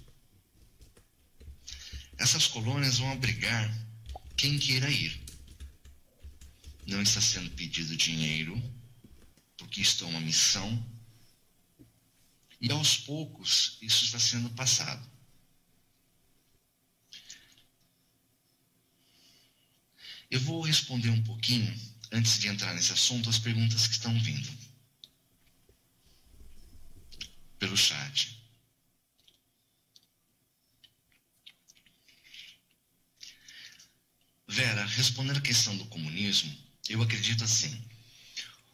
Essas colônias vão abrigar quem queira ir. Não está sendo pedido dinheiro, porque isto é uma missão, e aos poucos isso está sendo passado. Eu vou responder um pouquinho, antes de entrar nesse assunto, as perguntas que estão vindo pelo chat. Vera, respondendo a questão do comunismo, eu acredito assim.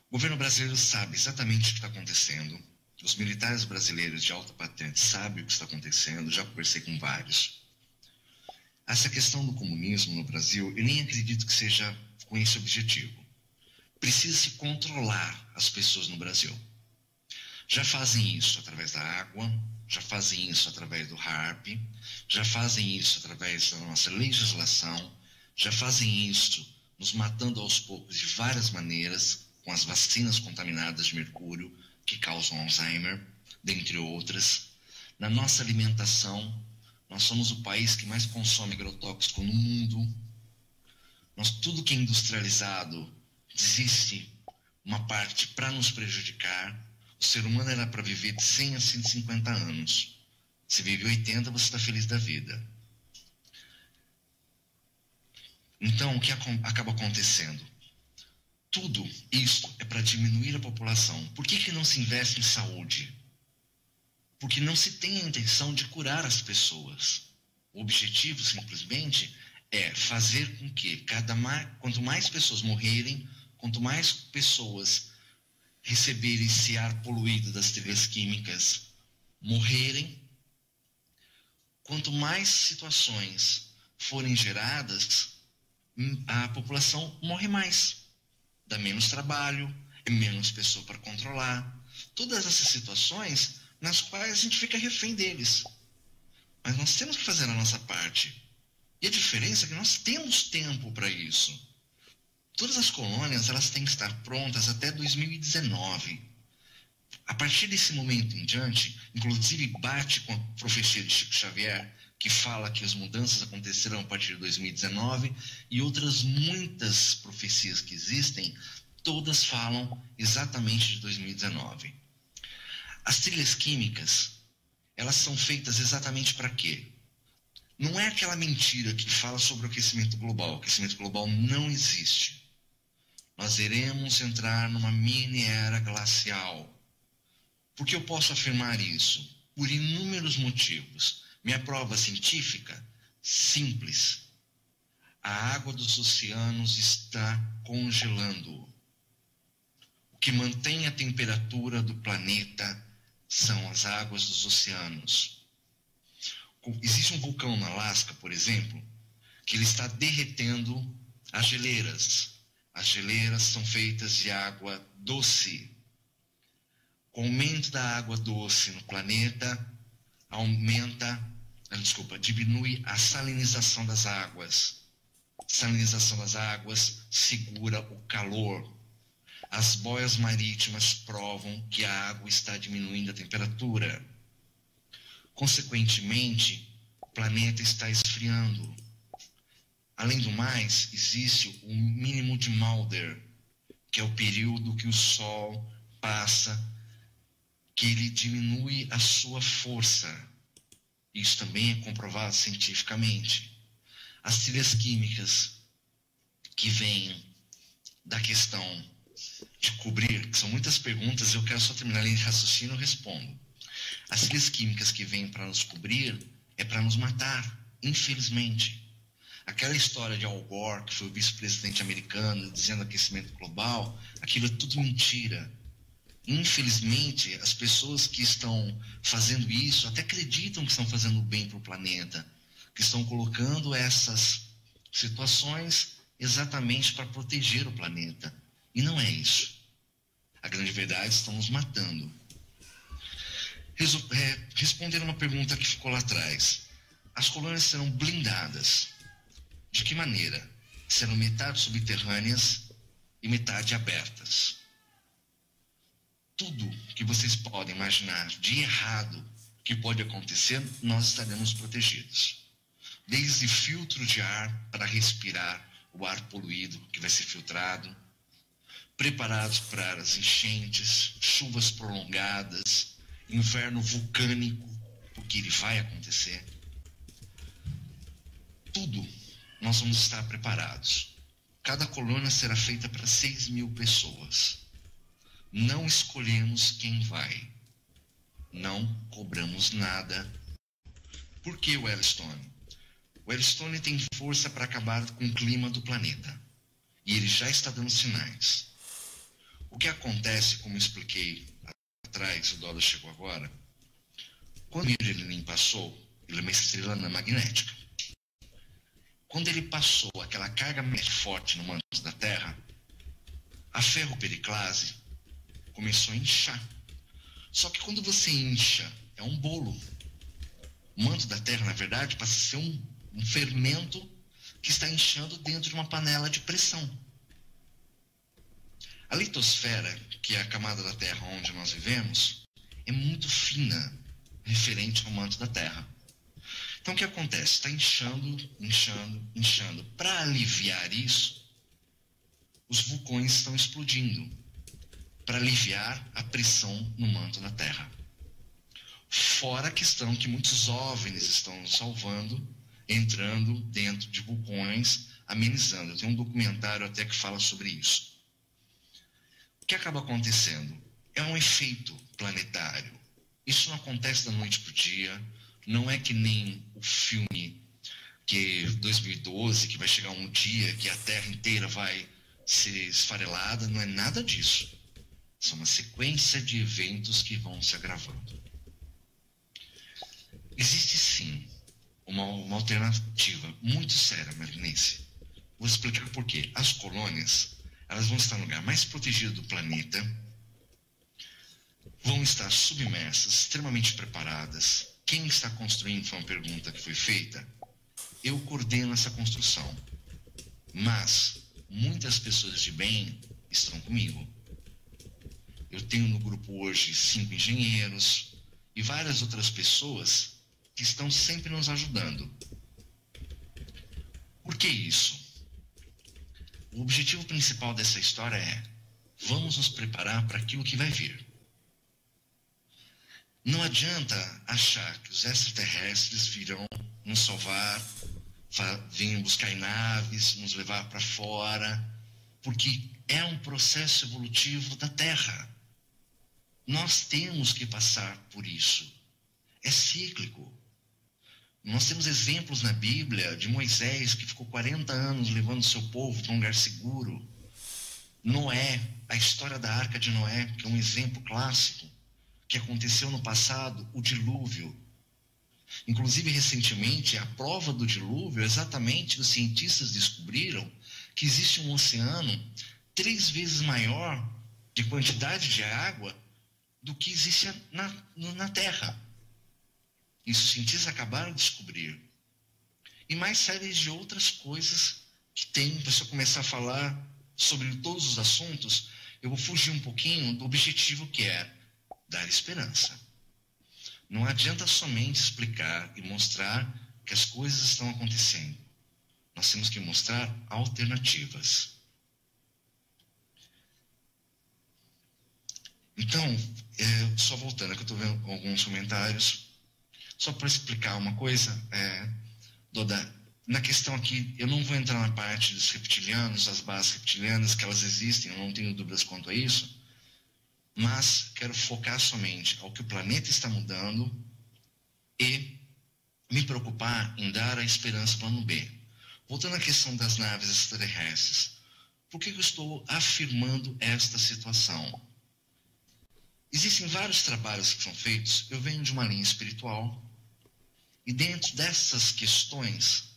O governo brasileiro sabe exatamente o que está acontecendo. Os militares brasileiros de alta patente sabem o que está acontecendo, já conversei com vários. Essa questão do comunismo no Brasil, eu nem acredito que seja com esse objetivo. Precisa-se controlar as pessoas no Brasil. Já fazem isso através da água, já fazem isso através do HARP, já fazem isso através da nossa legislação, já fazem isso nos matando aos poucos de várias maneiras, com as vacinas contaminadas de mercúrio, que causam Alzheimer, dentre outras. Na nossa alimentação, nós somos o país que mais consome agrotóxico no mundo. Tudo que é industrializado, existe uma parte para nos prejudicar. O ser humano era para viver de 100 a 150 anos. Se vive 80, você está feliz da vida. Então, o que acaba acontecendo? Tudo isso é para diminuir a população. Por que não se investe em saúde? Porque não se tem a intenção de curar as pessoas. O objetivo, simplesmente, é fazer com que quanto mais pessoas morrerem, quanto mais pessoas receberem esse ar poluído das trilhas químicas morrerem, quanto mais situações forem geradas, a população morre mais. Dá menos trabalho, é menos pessoa para controlar. Todas essas situações nas quais a gente fica refém deles. Mas nós temos que fazer a nossa parte. E a diferença é que nós temos tempo para isso. Todas as colônias elas têm que estar prontas até 2019. A partir desse momento em diante, inclusive bate com a profecia de Chico Xavier, que fala que as mudanças acontecerão a partir de 2019, e outras muitas profecias que existem, todas falam exatamente de 2019. As trilhas químicas, elas são feitas exatamente para quê? Não é aquela mentira que fala sobre o aquecimento global. O aquecimento global não existe. Nós iremos entrar numa mini era glacial. Por que eu posso afirmar isso? Por inúmeros motivos. Minha prova científica? Simples. a água dos oceanos está congelando. O que mantém a temperatura do planeta são as águas dos oceanos. Existe um vulcão no Alasca, por exemplo, que ele está derretendo as geleiras. As geleiras são feitas de água doce. Com o aumento da água doce no planeta, diminui a salinização das águas. Salinização das águas segura o calor. As boias marítimas provam que a água está diminuindo a temperatura. Consequentemente, o planeta está esfriando. Além do mais, existe o mínimo de Mulder, que é o período que o Sol passa, que ele diminui a sua força. Isso também é comprovado cientificamente. As trilhas químicas que vêm da questão de cobrir, que são muitas perguntas, eu quero só terminar a linha de raciocínio e eu respondo. As trilhas químicas que vêm para nos cobrir é para nos matar, infelizmente. Aquela história de Al Gore, que foi o vice-presidente americano, dizendo aquecimento global, aquilo é tudo mentira. Infelizmente, as pessoas que estão fazendo isso até acreditam que estão fazendo bem para o planeta, que estão colocando essas situações exatamente para proteger o planeta. E não é isso. A grande verdade, estão nos matando. Respondendo uma pergunta que ficou lá atrás. As colônias serão blindadas. De que maneira? Serão metade subterrâneas e metade abertas. Tudo que vocês podem imaginar de errado que pode acontecer, nós estaremos protegidos. Desde filtro de ar para respirar o ar poluído que vai ser filtrado, preparados para as enchentes, chuvas prolongadas, inverno vulcânico, porque ele vai acontecer. Tudo nós vamos estar preparados. Cada colônia será feita para 6.000 pessoas. Não escolhemos quem vai. Não cobramos nada. Por que o Yellowstone? O Yellowstone tem força para acabar com o clima do planeta. E ele já está dando sinais. O que acontece, como eu expliquei atrás, o Douglas chegou agora, quando o Irelinim passou, ele é uma estrela magnética. Quando ele passou aquela carga magnética forte no manto da Terra, a ferropericlase começou a inchar. Só que quando você incha, é um bolo. O manto da Terra, na verdade, passa a ser um fermento que está inchando dentro de uma panela de pressão. A litosfera, que é a camada da Terra onde nós vivemos, é muito fina referente ao manto da Terra. Então o que acontece? Está inchando, inchando, inchando. Para aliviar isso, os vulcões estão explodindo. Para aliviar a pressão no manto da Terra. Fora a questão que muitos OVNIs estão nos salvando, entrando dentro de vulcões, amenizando. Eu tenho um documentário até que fala sobre isso. O que acaba acontecendo? É um efeito planetário. Isso não acontece da noite para o dia. Não é que nem o filme que 2012, que vai chegar um dia que a Terra inteira vai ser esfarelada. Não é nada disso. São uma sequência de eventos que vão se agravando. Existe sim uma alternativa muito séria, marinense. Vou explicar por quê. As colônias, elas vão estar no lugar mais protegido do planeta, vão estar submersas, extremamente preparadas. Quem está construindo foi uma pergunta que foi feita. Eu coordeno essa construção, mas muitas pessoas de bem estão comigo. Eu tenho no grupo hoje 5 engenheiros e várias outras pessoas que estão sempre nos ajudando. Por que isso? O objetivo principal dessa história é: vamos nos preparar para aquilo que vai vir. Não adianta achar que os extraterrestres virão nos salvar, virem buscar em naves, nos levar para fora, porque é um processo evolutivo da Terra. Nós temos que passar por isso. É cíclico. Nós temos exemplos na Bíblia de Moisés, que ficou 40 anos levando seu povo para um lugar seguro. Noé, a história da Arca de Noé, que é um exemplo clássico, que aconteceu no passado, o dilúvio. Inclusive, recentemente, a prova do dilúvio, exatamente, os cientistas descobriram que existe um oceano 3 vezes maior de quantidade de água do que existe na Terra. Isso os cientistas acabaram de descobrir. E mais séries de outras coisas que tem. Se eu começar a falar sobre todos os assuntos, eu vou fugir um pouquinho do objetivo que é dar esperança. Não adianta somente explicar e mostrar que as coisas estão acontecendo. Nós temos que mostrar alternativas. Então, só voltando, aqui eu estou vendo alguns comentários. Só para explicar uma coisa, Doda, na questão aqui, eu não vou entrar na parte dos reptilianos, das bases reptilianas, que elas existem, eu não tenho dúvidas quanto a isso, mas quero focar somente ao que o planeta está mudando e me preocupar em dar a esperança plano B. Voltando à questão das naves extraterrestres, por que eu estou afirmando esta situação? Existem vários trabalhos que são feitos, eu venho de uma linha espiritual, e dentro dessas questões,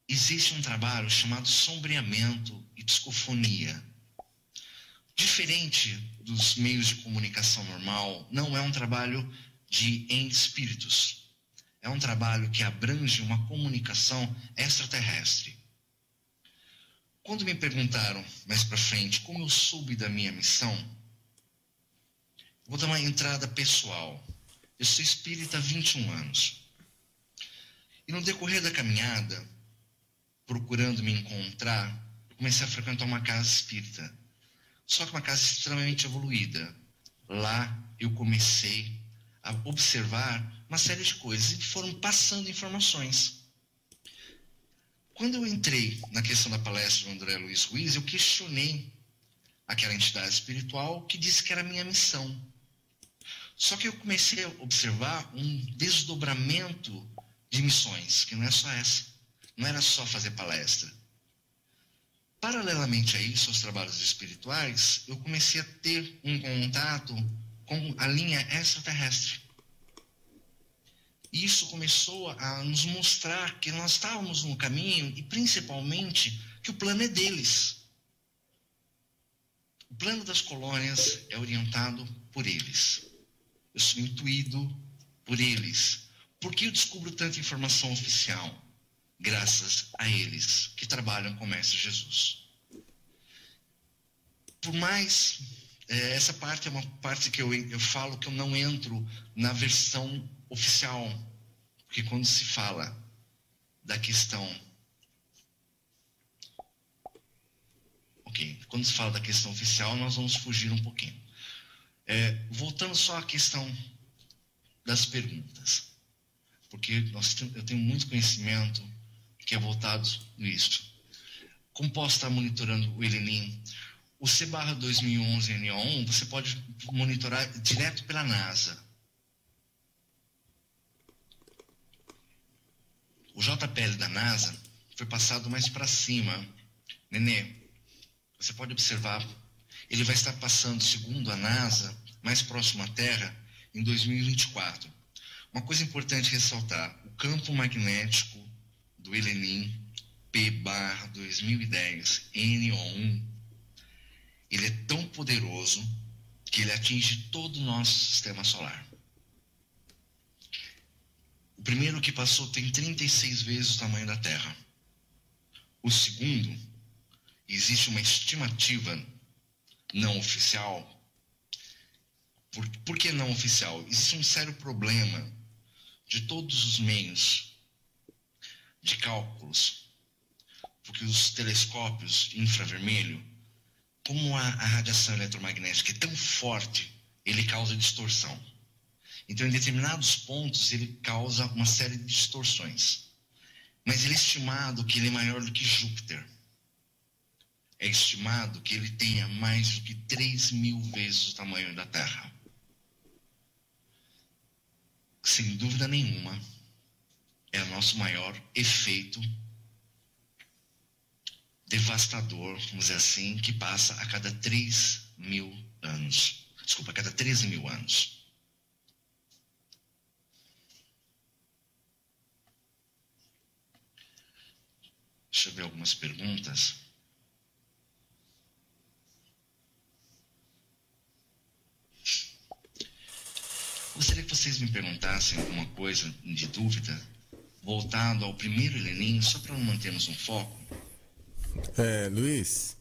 existe um trabalho chamado sombreamento e psicofonia. Diferente dos meios de comunicação normal, não é um trabalho em espíritos. É um trabalho que abrange uma comunicação extraterrestre. Quando me perguntaram mais para frente como eu soube da minha missão, vou dar uma entrada pessoal. Eu sou espírita há 21 anos. E no decorrer da caminhada, procurando me encontrar, eu comecei a frequentar uma casa espírita. Só que uma casa extremamente evoluída. Lá eu comecei a observar uma série de coisas e foram passando informações. Quando eu entrei na questão da palestra do André Luiz Ruiz, eu questionei aquela entidade espiritual que disse que era a minha missão. Só que eu comecei a observar um desdobramento de missões, que não é só essa. Não era só fazer palestra. Paralelamente a isso, aos trabalhos espirituais, eu comecei a ter um contato com a linha extraterrestre. Isso começou a nos mostrar que nós estávamos no caminho e, principalmente, que o plano é deles. O plano das colônias é orientado por eles. Eu sou intuído por eles. Por que eu descubro tanta informação oficial? Graças a eles que trabalham com o Mestre Jesus. Por mais, essa parte é uma parte que eu falo que eu não entro na versão oficial, porque quando se fala da questão, quando se fala da questão oficial, nós vamos fugir um pouquinho. Voltando só à questão das perguntas, porque eu tenho muito conhecimento que é voltado nisso. Como posso estar monitorando o Elenin? O C/2011 NO1 você pode monitorar direto pela NASA. O JPL da NASA foi passado mais para cima. Nenê, você pode observar, ele vai estar passando, segundo a NASA, mais próximo à Terra, em 2024. Uma coisa importante ressaltar, o campo magnético do Elenin P/2010 NO1, ele é tão poderoso que ele atinge todo o nosso sistema solar. O primeiro que passou tem 36 vezes o tamanho da Terra. O segundo, existe uma estimativa não oficial. Por que não oficial? Existe um sério problema de todos os meios de cálculos, porque os telescópios infravermelho, como a radiação eletromagnética é tão forte, ele causa distorção. Então, em determinados pontos, ele causa uma série de distorções. Mas ele é estimado que ele é maior do que Júpiter. É estimado que ele tenha mais do que 3.000 vezes o tamanho da Terra. Sem dúvida nenhuma, é o nosso maior efeito devastador, vamos dizer assim, que passa a cada 3.000 anos. Desculpa, a cada 13.000 anos. Deixa eu ver algumas perguntas. Gostaria que vocês me perguntassem alguma coisa de dúvida, voltado ao primeiro Helenim, só para mantermos um foco. Luiz,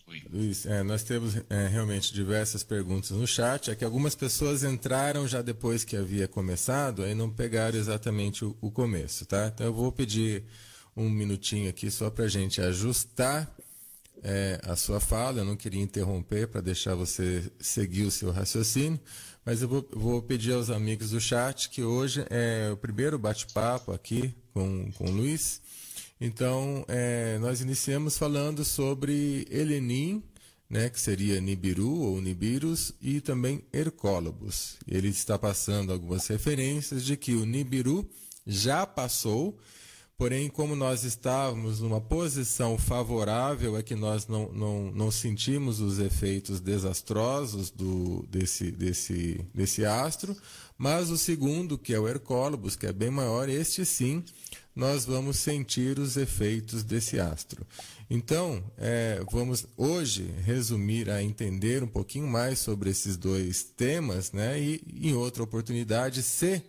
Oi. Luiz, nós temos realmente diversas perguntas no chat. É que algumas pessoas entraram já depois que havia começado, aí não pegaram exatamente o começo, tá? Então eu vou pedir um minutinho aqui só para a gente ajustar a sua fala. Eu não queria interromper para deixar você seguir o seu raciocínio, mas eu vou pedir aos amigos do chat que hoje é o primeiro bate-papo aqui com o Luiz. Então, nós iniciamos falando sobre Helenim, né, que seria Nibiru ou Nibirus, e também Hercólobos. Ele está passando algumas referências de que o Nibiru já passou, porém, como nós estávamos numa posição favorável, é que nós não sentimos os efeitos desastrosos desse astro, mas o segundo, que é o Hercólobos, que é bem maior, este sim, nós vamos sentir os efeitos desse astro. Então, vamos hoje resumir a entender um pouquinho mais sobre esses dois temas, né? E em outra oportunidade, se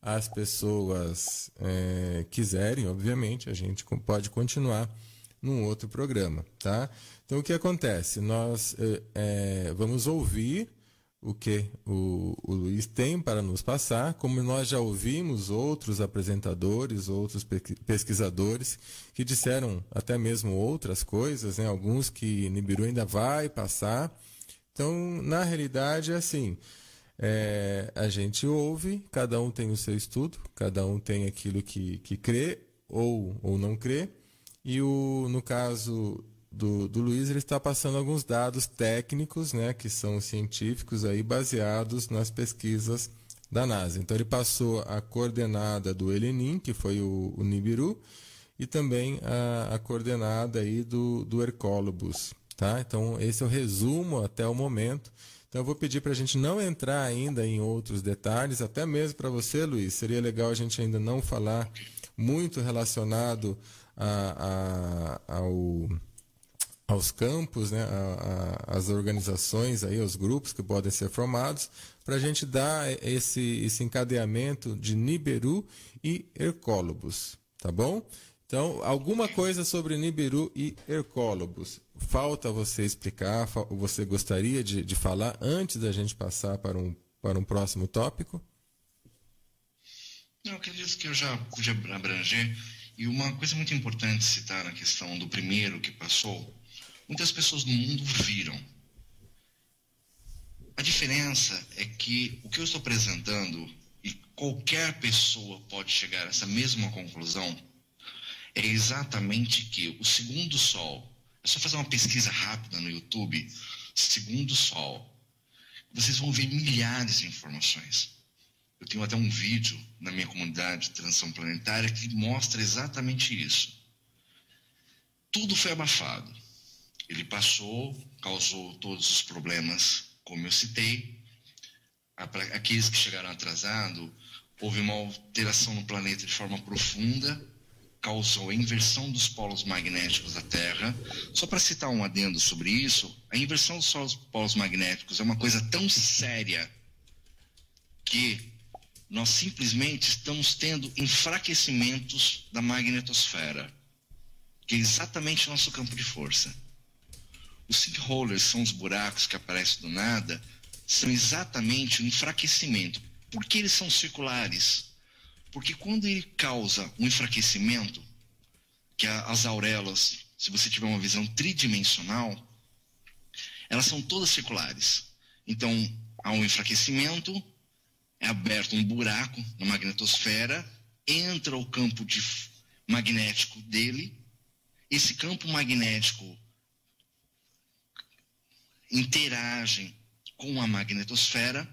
as pessoas quiserem, obviamente, a gente pode continuar num outro programa, tá? Então, o que acontece? Nós vamos ouvir o que o Luiz tem para nos passar, como nós já ouvimos outros apresentadores, outros pesquisadores que disseram até mesmo outras coisas, né? Alguns que Nibiru ainda vai passar. Então, na realidade, é assim, a gente ouve, cada um tem o seu estudo, cada um tem aquilo que crê ou não crê, e no caso do Luiz, ele está passando alguns dados técnicos, né, que são científicos aí, baseados nas pesquisas da NASA. Então ele passou a coordenada do Helenim, que foi o Nibiru, e também a coordenada aí do Hercólobos, tá? Então esse é o resumo até o momento. Então eu vou pedir para a gente não entrar ainda em outros detalhes, até mesmo para você, Luiz, seria legal a gente ainda não falar muito relacionado aos campos, né, às organizações, aí, aos grupos que podem ser formados, para a gente dar esse encadeamento de Nibiru e Hercólobos, tá bom? Então, alguma coisa sobre Nibiru e Hercólobos. Falta você explicar, você gostaria de falar antes da gente passar para um próximo tópico? Não, eu acredito que eu já pude abranger. E uma coisa muito importante citar na questão do primeiro que passou, muitas pessoas no mundo viram. A diferença é que o que eu estou apresentando, e qualquer pessoa pode chegar a essa mesma conclusão, é exatamente que o segundo Sol, é só fazer uma pesquisa rápida no YouTube, segundo Sol, vocês vão ver milhares de informações. Eu tenho até um vídeo na minha comunidade de transição planetária que mostra exatamente isso. Tudo foi abafado. Ele passou, causou todos os problemas, como eu citei. Aqueles que chegaram atrasados, houve uma alteração no planeta de forma profunda, causou a inversão dos polos magnéticos da Terra. Só para citar um adendo sobre isso, a inversão dos polos magnéticos é uma coisa tão séria que nós simplesmente estamos tendo enfraquecimentos da magnetosfera, que é exatamente o nosso campo de força. Os sinkholes são os buracos que aparecem do nada, são exatamente o enfraquecimento. Por que eles são circulares? Porque quando ele causa um enfraquecimento, que as auréolas, se você tiver uma visão tridimensional, elas são todas circulares. Então, há um enfraquecimento, é aberto um buraco na magnetosfera, entra o campo magnético dele, esse campo magnético interage com a magnetosfera,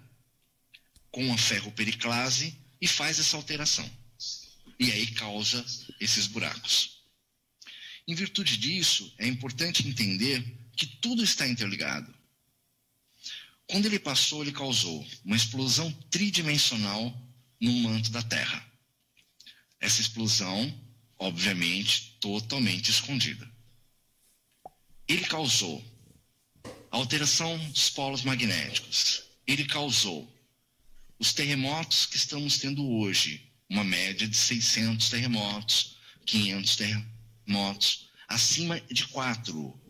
com a ferropericlase e faz essa alteração. e aí causa esses buracos. Em virtude disso, é importante entender que tudo está interligado. Quando ele passou, ele causou uma explosão tridimensional no manto da Terra. Essa explosão, obviamente, totalmente escondida. Ele causou alteração dos polos magnéticos. Ele causou os terremotos que estamos tendo hoje, uma média de 600 terremotos, 500 terremotos, acima de 4.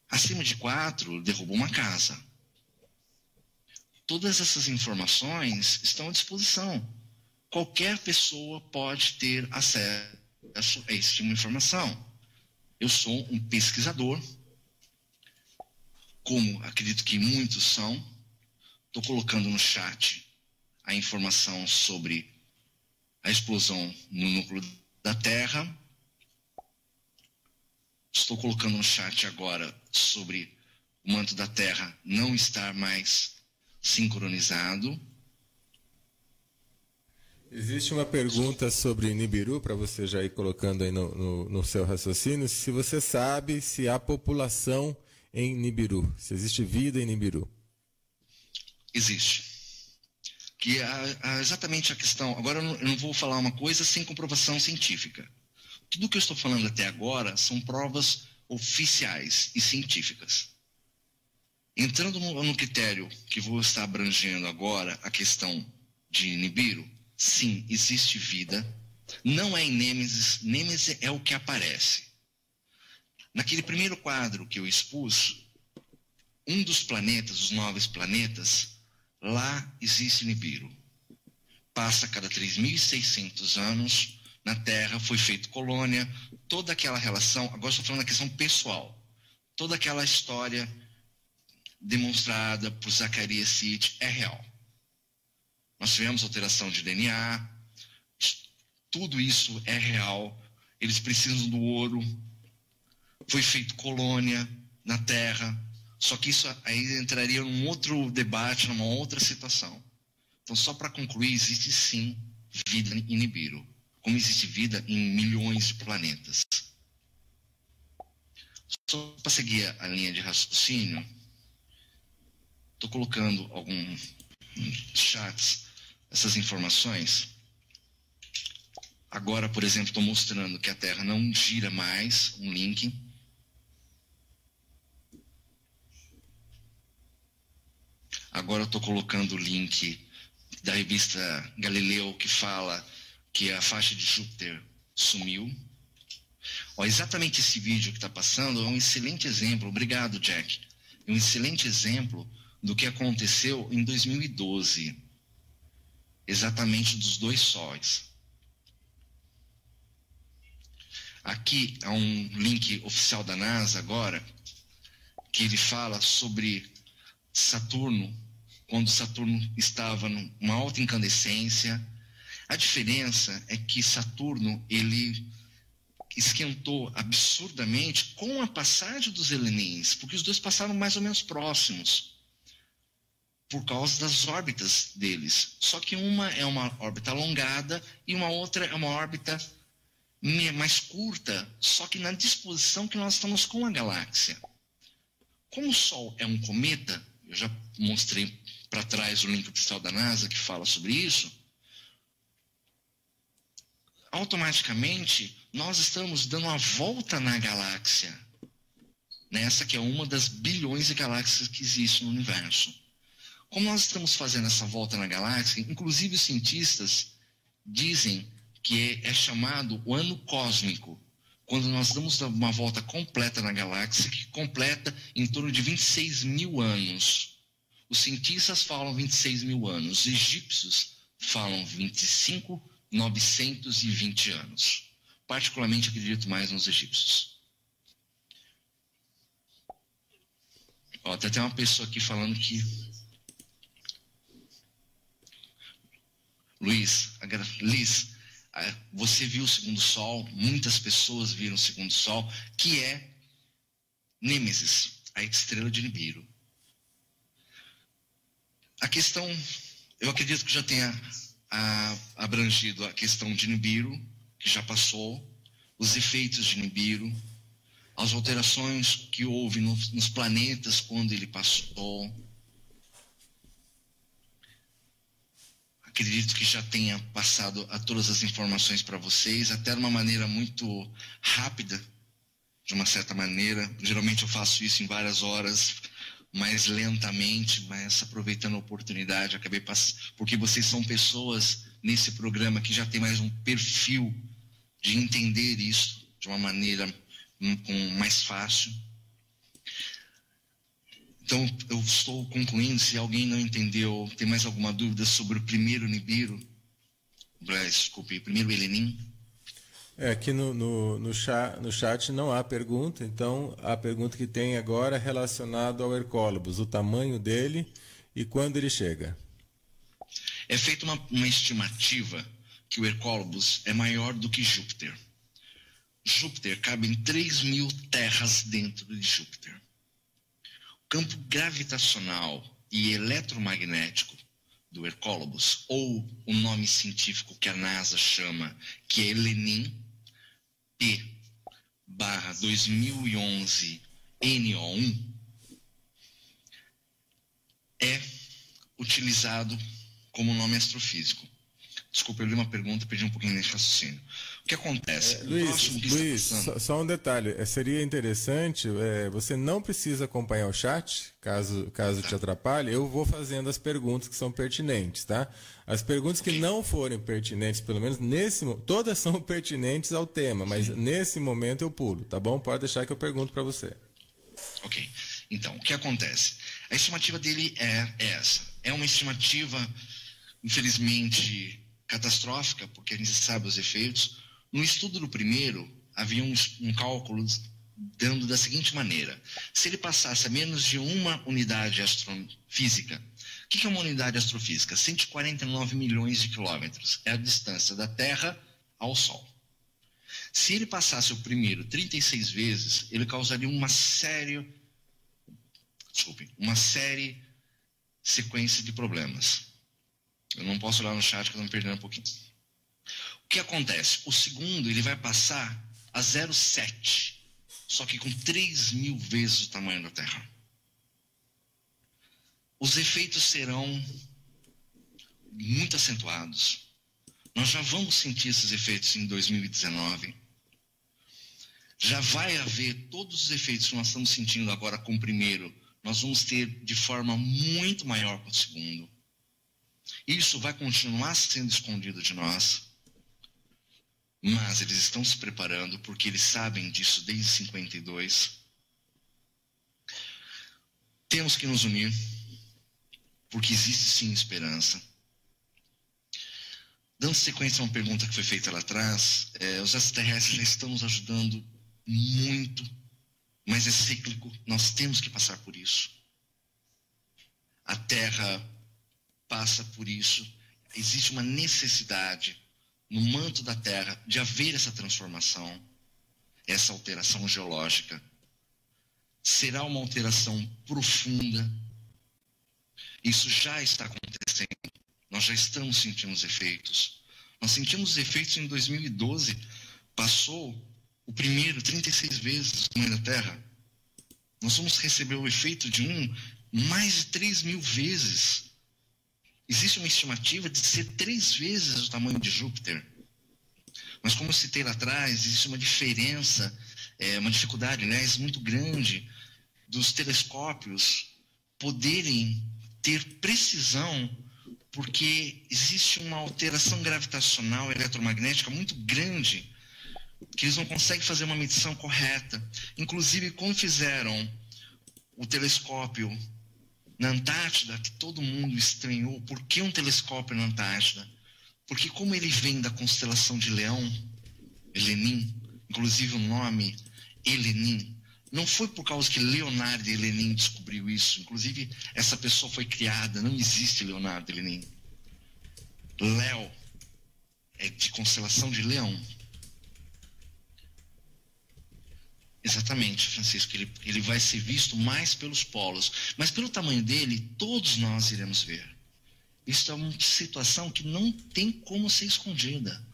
Acima de 4, derrubou uma casa. Todas essas informações estão à disposição. Qualquer pessoa pode ter acesso a esse tipo de informação. Eu sou um pesquisador, como acredito que muitos são. Estou colocando no chat a informação sobre a explosão no núcleo da Terra. Estou colocando no chat agora sobre o manto da Terra não estar mais sincronizado. Existe uma pergunta sobre Nibiru, para você já ir colocando aí no seu raciocínio. Se você sabe se há população em Nibiru, se existe vida em Nibiru. Existe. Que exatamente a questão. Agora eu não vou falar uma coisa sem comprovação científica. Tudo que eu estou falando até agora são provas oficiais e científicas. Entrando no critério que vou estar abrangendo agora, a questão de Nibiru, sim, existe vida. Não é em Nêmesis. Nêmesis é o que aparece. Naquele primeiro quadro que eu expus, um dos planetas, os 9 planetas, lá existe Nibiru. Passa a cada 3.600 anos, na Terra foi feita colônia, toda aquela relação, agora estou falando da questão pessoal, toda aquela história demonstrada por Zacarias City é real. Nós tivemos alteração de DNA, tudo isso é real, eles precisam do ouro, foi feito colônia na Terra, só que isso aí entraria num outro debate, numa outra situação. Então, só para concluir, existe sim vida em Nibiru, como existe vida em milhões de planetas. Só para seguir a linha de raciocínio, estou colocando alguns chats, essas informações. Agora, por exemplo, estou mostrando que a Terra não gira mais, um link. Agora eu estou colocando o link da revista Galileu, que fala que a faixa de Júpiter sumiu. Ó, exatamente esse vídeo que está passando é um excelente exemplo, obrigado, Jack, é um excelente exemplo do que aconteceu em 2012, exatamente dos 2 sóis. Aqui há um link oficial da NASA agora, que ele fala sobre Saturno, quando Saturno estava numa alta incandescência. A diferença é que Saturno ele esquentou absurdamente com a passagem dos heleníes, porque os dois passaram mais ou menos próximos, por causa das órbitas deles. Só que uma é uma órbita alongada e uma outra é uma órbita mais curta, só que na disposição que nós estamos com a galáxia. Como o Sol é um cometa, eu já mostrei para trás o link oficial da NASA que fala sobre isso, automaticamente nós estamos dando uma volta na galáxia, nessa que é uma das bilhões de galáxias que existem no universo. Como nós estamos fazendo essa volta na galáxia, inclusive os cientistas dizem que é chamado o ano cósmico, quando nós damos uma volta completa na galáxia, que completa em torno de 26 mil anos. Os cientistas falam 26 mil anos, os egípcios falam 25.920 anos. Particularmente acredito mais nos egípcios. Ó, tem até uma pessoa aqui falando que... Liz, você viu o segundo sol, muitas pessoas viram o segundo sol, que é Nêmesis, a estrela de Nibiru. A questão, eu acredito que já tenha abrangido a questão de Nibiru, que já passou, os efeitos de Nibiru, as alterações que houve nos planetas quando ele passou. Acredito que já tenha passado todas as informações para vocês, até de uma maneira muito rápida, de uma certa maneira. Geralmente eu faço isso em várias horas, mais lentamente, mas aproveitando a oportunidade, acabei passando, porque vocês são pessoas nesse programa que já tem mais um perfil de entender isso de uma maneira mais fácil. Então, eu estou concluindo. Se alguém não entendeu, tem mais alguma dúvida sobre o primeiro Nibiru? Desculpe, primeiro Elenin? Aqui no chat não há pergunta, então a pergunta que tem agora é relacionada ao Hercólobus, o tamanho dele e quando ele chega. É feita uma estimativa que o Hercólobus é maior do que Júpiter. Júpiter cabe em 3.000 terras dentro de Júpiter. O campo gravitacional e eletromagnético do Hercólobus, ou o nome científico que a NASA chama, que é Elenin, P/2011 NO1, é utilizado como nome astrofísico. Desculpa, eu li uma pergunta e perdi um pouquinho nesse raciocínio. O que acontece? Luiz, só um detalhe. Seria interessante, você não precisa acompanhar o chat, caso te atrapalhe. Eu vou fazendo as perguntas que são pertinentes, tá? As perguntas que não forem pertinentes, pelo menos todas são pertinentes ao tema, mas nesse momento eu pulo, tá bom? Pode deixar que eu pergunto para você. Ok. Então, o que acontece? A estimativa dele é essa. É uma estimativa, infelizmente, catastrófica, porque a gente sabe os efeitos. No estudo do primeiro, havia um cálculo dando da seguinte maneira: se ele passasse a menos de uma unidade astrofísica. O que é uma unidade astrofísica? 149 milhões de quilômetros. É a distância da Terra ao Sol. Se ele passasse o primeiro 36 vezes, ele causaria uma sequência de problemas. Eu não posso olhar no chat que eu estou me perdendo um pouquinho. O que acontece? O segundo, ele vai passar a 0,7, só que com 3.000 vezes o tamanho da Terra. Os efeitos serão muito acentuados. Nós já vamos sentir esses efeitos em 2019. Já vai haver todos os efeitos que nós estamos sentindo agora com o primeiro, nós vamos ter de forma muito maior com o segundo. Isso vai continuar sendo escondido de nós, mas eles estão se preparando porque eles sabem disso desde 52. Temos que nos unir, porque existe sim esperança. Dando sequência a uma pergunta que foi feita lá atrás, os extraterrestres já estão nos ajudando muito, mas é cíclico, nós temos que passar por isso. A Terra passa por isso, existe uma necessidade no manto da Terra de haver essa transformação, essa alteração geológica. Será uma alteração profunda. Isso já está acontecendo. Nós já estamos sentindo os efeitos. Nós sentimos os efeitos em 2012. Passou o primeiro 36 vezes o tamanho da Terra. Nós vamos receber o efeito de mais de 3.000 vezes. Existe uma estimativa de ser 3 vezes o tamanho de Júpiter. Mas como eu citei lá atrás, existe uma diferença, uma dificuldade, aliás, muito grande dos telescópios poderem ter precisão, porque existe uma alteração gravitacional e eletromagnética muito grande, que eles não conseguem fazer uma medição correta. Inclusive, quando fizeram o telescópio na Antártida, que todo mundo estranhou, por que um telescópio na Antártida? Porque como ele vem da constelação de Leão, Elenin, inclusive o nome Elenin, não foi por causa que Leonardo Elenin descobriu isso. Inclusive, essa pessoa foi criada, não existe Leonardo Elenin. Léo é de constelação de Leão. Exatamente, Francisco, ele vai ser visto mais pelos polos, mas pelo tamanho dele, todos nós iremos ver. Isso é uma situação que não tem como ser escondida.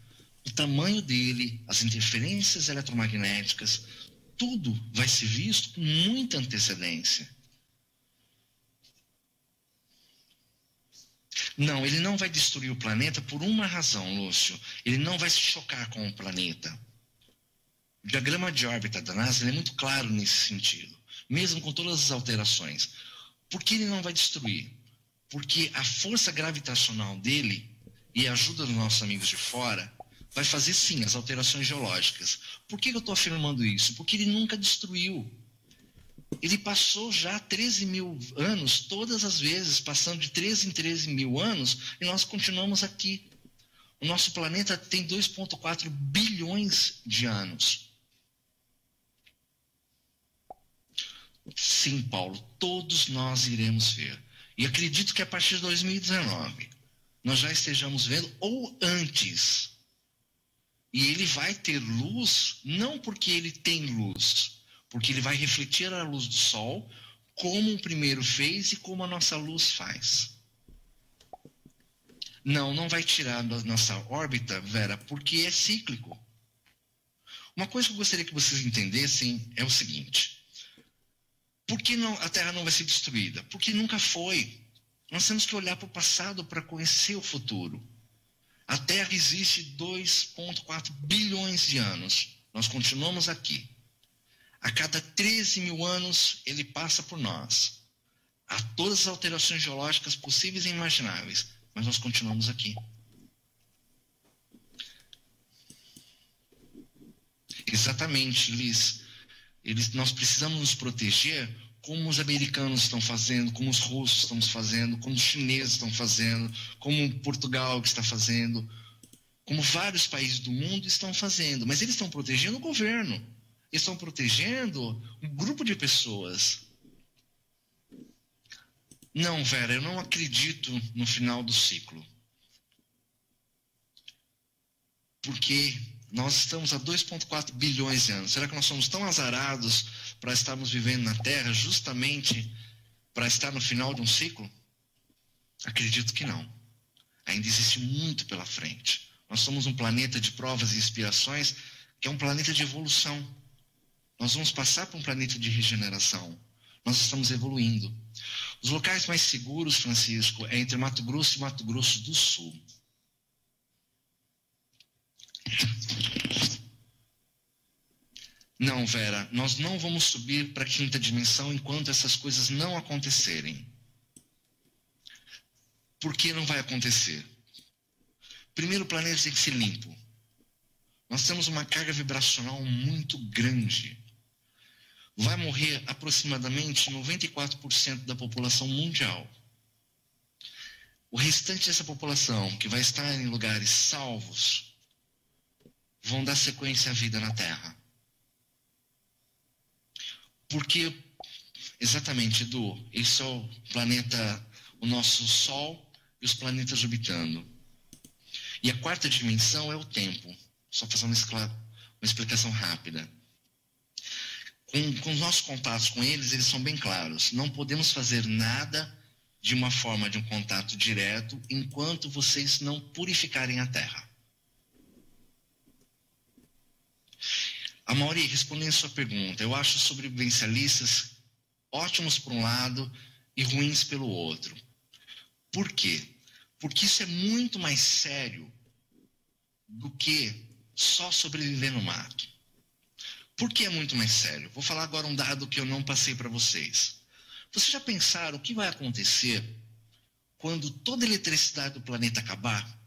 O tamanho dele, as interferências eletromagnéticas, tudo vai ser visto com muita antecedência. Não, ele não vai destruir o planeta por uma razão, Lúcio. Ele não vai se chocar com o planeta. O diagrama de órbita da NASA é muito claro nesse sentido, mesmo com todas as alterações. Por que ele não vai destruir? Porque a força gravitacional dele e a ajuda dos nossos amigos de fora vai fazer, sim, as alterações geológicas. Por que eu estou afirmando isso? Porque ele nunca destruiu. Ele passou já 13 mil anos, todas as vezes, passando de 13 em 13 mil anos, e nós continuamos aqui. O nosso planeta tem 2,4 bilhões de anos. Sim, Paulo, todos nós iremos ver. E acredito que a partir de 2019, nós já estejamos vendo, ou antes. E ele vai ter luz, não porque ele tem luz, porque ele vai refletir a luz do Sol, como o primeiro fez e como a nossa luz faz. Não vai tirar da nossa órbita, Vera, porque é cíclico. Uma coisa que eu gostaria que vocês entendessem é o seguinte. Por que a Terra não vai ser destruída? Porque nunca foi. Nós temos que olhar para o passado para conhecer o futuro. A Terra existe 2,4 bilhões de anos. Nós continuamos aqui. A cada 13 mil anos, ele passa por nós. Há todas as alterações geológicas possíveis e imagináveis, mas nós continuamos aqui. Exatamente, Liz. Nós precisamos nos proteger como os americanos estão fazendo, como os russos estão fazendo, como os chineses estão fazendo, como Portugal está fazendo, como vários países do mundo estão fazendo. Mas eles estão protegendo o governo. Eles estão protegendo um grupo de pessoas. Não, Vera, eu não acredito no final do ciclo. Porque nós estamos há 2,4 bilhões de anos. Será que nós somos tão azarados para estarmos vivendo na Terra justamente para estar no final de um ciclo? Acredito que não. Ainda existe muito pela frente. Nós somos um planeta de provas e expiações, que é um planeta de evolução. Nós vamos passar por um planeta de regeneração. Nós estamos evoluindo. Os locais mais seguros, Francisco, é entre Mato Grosso e Mato Grosso do Sul. Não, Vera, nós não vamos subir para a quinta dimensão enquanto essas coisas não acontecerem. Por que não vai acontecer? Primeiro, o planeta tem que ser limpo. Nós temos uma carga vibracional muito grande. Vai morrer aproximadamente 94% da população mundial. O restante dessa população, que vai estar em lugares salvos, vão dar sequência à vida na Terra. Porque, exatamente, Edu, esse é o planeta, o nosso Sol e os planetas orbitando. E a quarta dimensão é o tempo. Só fazer uma explicação rápida. Com os nossos contatos com eles são bem claros. Não podemos fazer nada de uma forma de um contato direto enquanto vocês não purificarem a Terra. Amaury, respondendo a sua pergunta, eu acho os sobrevivencialistas ótimos por um lado e ruins pelo outro. Por quê? Porque isso é muito mais sério do que só sobreviver no mato. Por que é muito mais sério? Vou falar agora um dado que eu não passei para vocês. Vocês já pensaram o que vai acontecer quando toda a eletricidade do planeta acabar?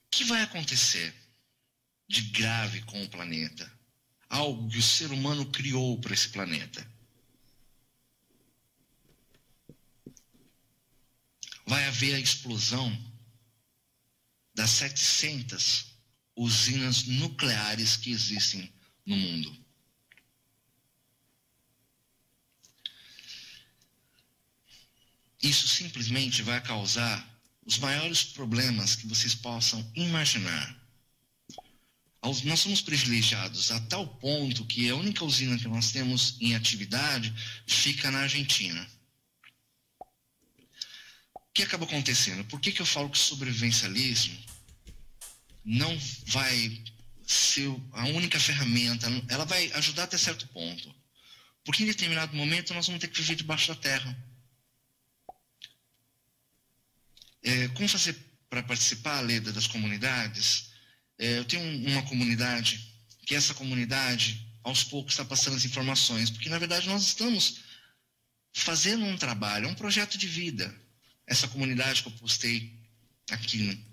O que vai acontecer de grave com o planeta? Algo que o ser humano criou para esse planeta. Vai haver a explosão das 700 usinas nucleares que existem no mundo. Isso simplesmente vai causar os maiores problemas que vocês possam imaginar. Nós somos privilegiados a tal ponto que a única usina que nós temos em atividade fica na Argentina. que acaba acontecendo? Por que eu falo que o sobrevivencialismo não vai ser a única ferramenta? Ela vai ajudar até certo ponto. Porque em determinado momento nós vamos ter que viver debaixo da terra. Como fazer para participar, Leda, das comunidades? Eu tenho uma comunidade, que essa comunidade, aos poucos, está passando as informações. Porque, na verdade, nós estamos fazendo um trabalho, um projeto de vida. Essa comunidade que eu postei aqui.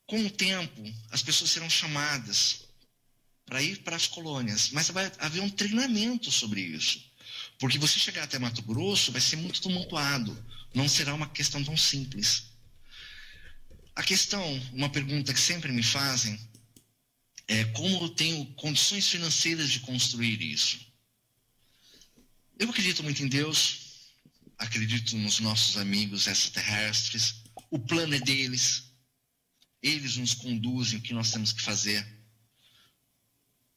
Com o tempo, as pessoas serão chamadas para ir para as colônias. Mas vai haver um treinamento sobre isso. Porque você chegar até Mato Grosso vai ser muito tumultuado. Não será uma questão tão simples. A questão, uma pergunta que sempre me fazem, é como eu tenho condições financeiras de construir isso. Eu acredito muito em Deus, acredito nos nossos amigos extraterrestres, o plano é deles, eles nos conduzem o que nós temos que fazer.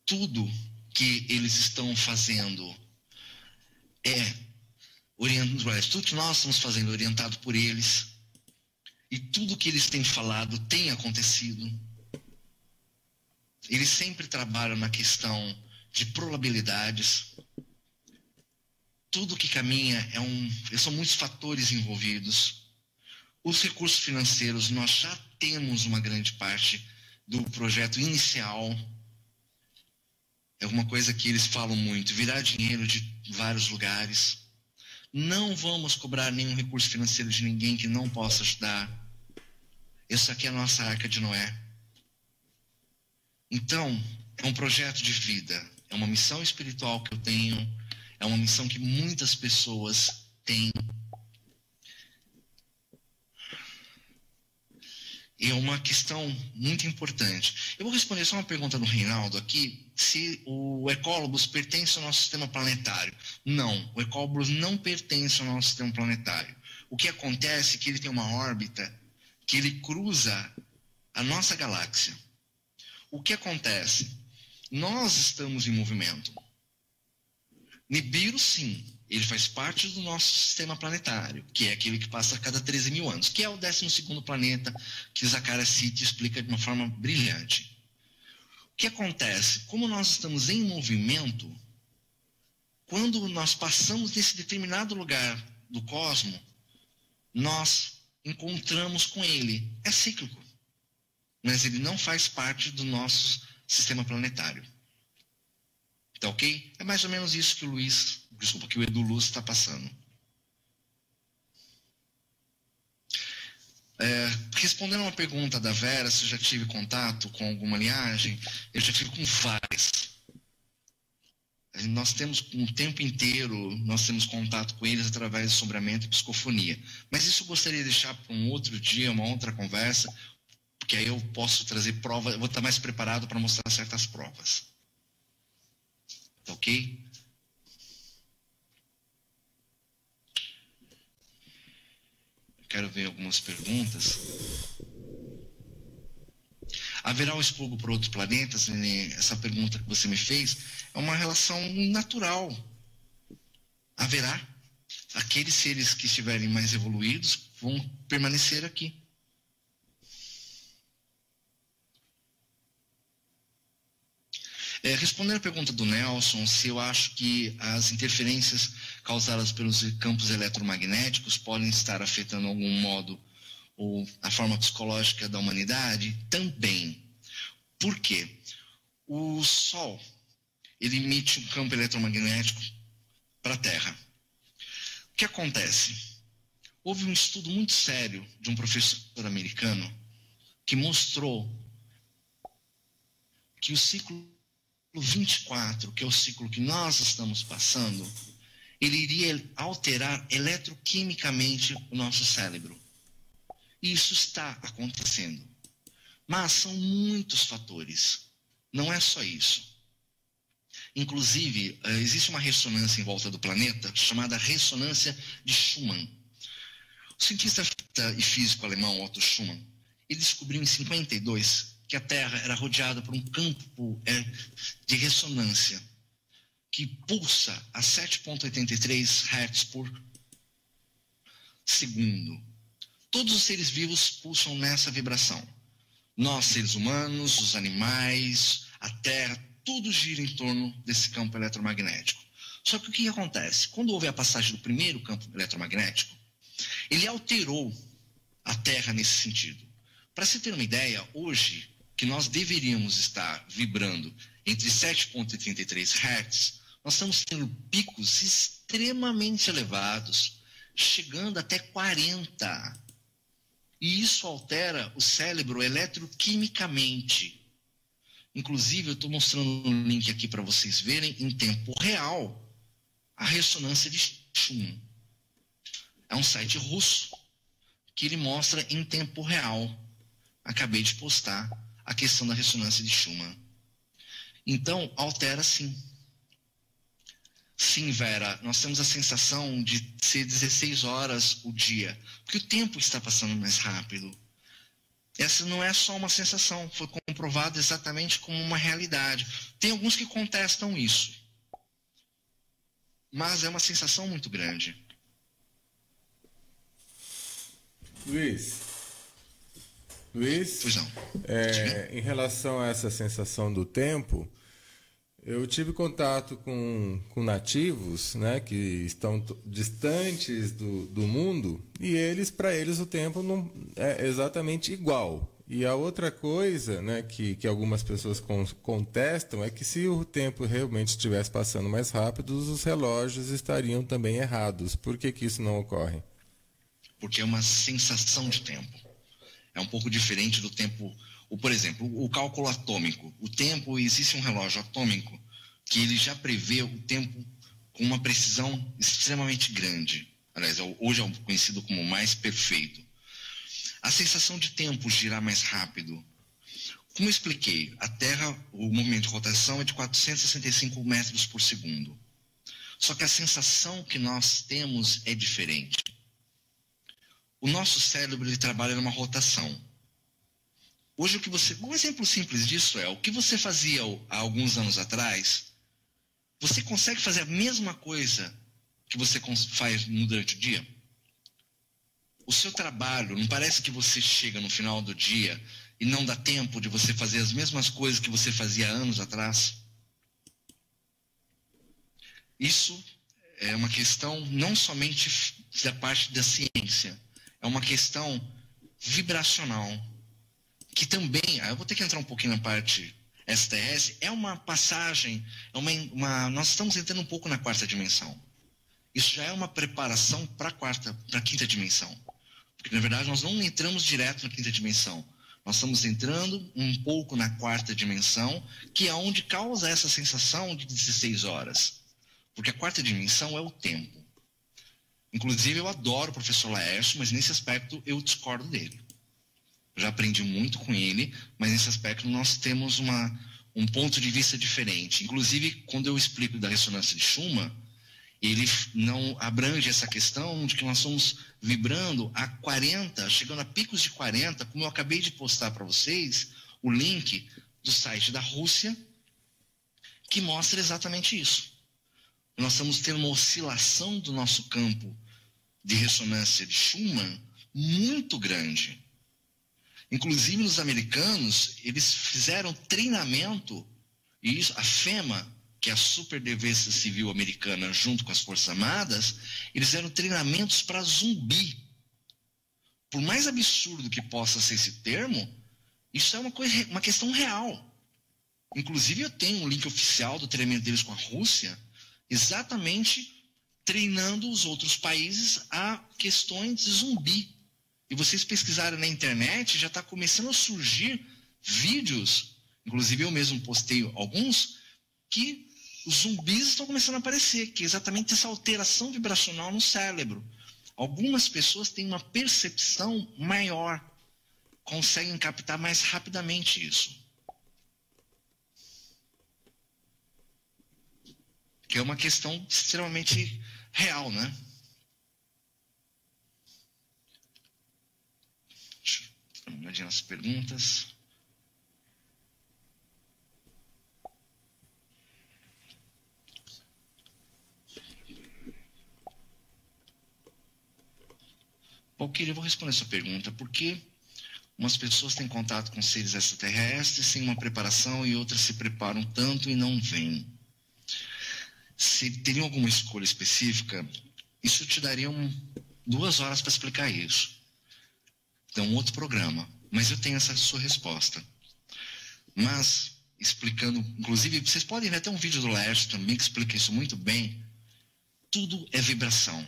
Tudo que eles estão fazendo tudo que nós estamos fazendo é orientado por eles. E tudo que eles têm falado tem acontecido. Eles sempre trabalham na questão de probabilidades. Tudo que caminha são muitos fatores envolvidos. Os recursos financeiros, nós já temos uma grande parte do projeto inicial. É uma coisa que eles falam muito, virar dinheiro de vários lugares. Não vamos cobrar nenhum recurso financeiro de ninguém que não possa ajudar. Isso aqui é a nossa Arca de Noé. Então, é um projeto de vida. É uma missão espiritual que eu tenho. É uma missão que muitas pessoas têm. E é uma questão muito importante. Eu vou responder só uma pergunta do Reinaldo aqui. Se o Ecólobos pertence ao nosso sistema planetário. Não, o Ecólobos não pertence ao nosso sistema planetário. O que acontece é que ele tem uma órbita que ele cruza a nossa galáxia. O que acontece? Nós estamos em movimento. Nibiru, sim, ele faz parte do nosso sistema planetário, que é aquele que passa a cada 13 mil anos, que é o 12º planeta que Zacarias City explica de uma forma brilhante. O que acontece? Como nós estamos em movimento, quando nós passamos nesse determinado lugar do cosmos, nós encontramos com ele. É cíclico, mas ele não faz parte do nosso sistema planetário. Tá ok? É mais ou menos isso que o Edu Luz está passando. Respondendo a uma pergunta da Vera, se eu já tive contato com alguma linhagem, eu já tive com várias. Nós temos um tempo inteiro, nós temos contato com eles através de sombreamento e psicofonia. Mas isso eu gostaria de deixar para um outro dia, uma outra conversa, porque aí eu posso trazer provas, eu vou estar mais preparado para mostrar certas provas. Tá ok? Quero ver algumas perguntas. Haverá um expurgo por outros planetas? Essa pergunta que você me fez é uma relação natural. Haverá. Aqueles seres que estiverem mais evoluídos vão permanecer aqui. Respondendo a pergunta do Nelson, se eu acho que as interferências causadas pelos campos eletromagnéticos podem estar afetando de algum modo a forma psicológica da humanidade, também. Por quê? O Sol, ele emite um campo eletromagnético para a Terra. O que acontece? Houve um estudo muito sério de um professor americano que mostrou que o ciclo 24, que é o ciclo que nós estamos passando, ele iria alterar eletroquimicamente o nosso cérebro. E isso está acontecendo. Mas são muitos fatores. Não é só isso. Inclusive, existe uma ressonância em volta do planeta chamada ressonância de Schumann. O cientista e físico alemão Otto Schumann, ele descobriu em 52 que a Terra era rodeada por um campo de ressonância que pulsa a 7,83 Hz por segundo. Todos os seres vivos pulsam nessa vibração. Nós, seres humanos, os animais, a Terra, tudo gira em torno desse campo eletromagnético. Só que o que acontece? Quando houve a passagem do primeiro campo eletromagnético, ele alterou a Terra nesse sentido. Para se ter uma ideia, hoje, que nós deveríamos estar vibrando entre 7,33 Hz, nós estamos tendo picos extremamente elevados, chegando até 40. E isso altera o cérebro eletroquimicamente. Inclusive, eu estou mostrando um link aqui para vocês verem em tempo real a ressonância de Schumann. É um site russo que ele mostra em tempo real. Acabei de postar a questão da ressonância de Schumann. Então, altera sim. Sim, Vera, nós temos a sensação de ser 16 horas o dia, porque o tempo está passando mais rápido. Essa não é só uma sensação, foi comprovado exatamente como uma realidade. Tem alguns que contestam isso, mas é uma sensação muito grande. Luiz, Pois não. em relação a essa sensação do tempo, eu tive contato com nativos, né, que estão distantes do mundo, e para eles o tempo não é exatamente igual. E a outra coisa, né, que algumas pessoas contestam é que se o tempo realmente estivesse passando mais rápido, os relógios estariam também errados. Por que isso não ocorre? Porque é uma sensação de tempo. É um pouco diferente do tempo. Por exemplo, o cálculo atômico. O tempo, existe um relógio atômico que ele já prevê o tempo com uma precisão extremamente grande. Aliás, hoje é conhecido como o mais perfeito. A sensação de tempo girar mais rápido. Como eu expliquei, a Terra, o movimento de rotação é de 465 metros por segundo. Só que a sensação que nós temos é diferente. O nosso cérebro ele trabalha numa rotação. Hoje, um exemplo simples disso é o que você fazia há alguns anos atrás. Você consegue fazer a mesma coisa que você faz durante o dia? O seu trabalho, não parece que você chega no final do dia e não dá tempo de você fazer as mesmas coisas que você fazia anos atrás? Isso é uma questão não somente da parte da ciência, é uma questão vibracional, que também, eu vou ter que entrar um pouquinho na parte STS, é uma passagem, nós estamos entrando um pouco na quarta dimensão. Isso já é uma preparação para a quinta dimensão. Porque, na verdade, nós não entramos direto na quinta dimensão. Nós estamos entrando um pouco na quarta dimensão, que é onde causa essa sensação de 16 horas. Porque a quarta dimensão é o tempo. Inclusive, eu adoro o professor Laércio, mas nesse aspecto eu discordo dele. Eu já aprendi muito com ele, mas nesse aspecto nós temos um ponto de vista diferente. Inclusive, quando eu explico da ressonância de Schumann, ele não abrange essa questão de que nós estamos vibrando a 40, chegando a picos de 40, como eu acabei de postar para vocês, o link do site da Rússia, que mostra exatamente isso. Nós estamos tendo uma oscilação do nosso campo de ressonância de Schumann muito grande. Inclusive, nos americanos, eles fizeram treinamento, e isso, a FEMA, que é a Super Defesa Civil Americana, junto com as Forças Armadas, eles fizeram treinamentos para zumbi. Por mais absurdo que possa ser esse termo, isso é uma questão real. Inclusive, eu tenho um link oficial do treinamento deles com a Rússia, exatamente treinando os outros países a questões de zumbi. E vocês pesquisarem na internet, já está começando a surgir vídeos, inclusive eu mesmo postei alguns, que os zumbis estão começando a aparecer, que é exatamente essa alteração vibracional no cérebro. Algumas pessoas têm uma percepção maior, conseguem captar mais rapidamente isso. Que é uma questão extremamente real, né? Deixa eu dar uma olhadinha nas perguntas. Valquíria, eu vou responder a sua pergunta. Por que umas pessoas têm contato com seres extraterrestres sem uma preparação e outras se preparam tanto e não vêm? Se teriam alguma escolha específica, isso te daria 2 horas para explicar isso. Então, outro programa. Mas eu tenho essa sua resposta. Mas, explicando, inclusive, vocês podem ver até um vídeo do Laércio também que explica isso muito bem. Tudo é vibração.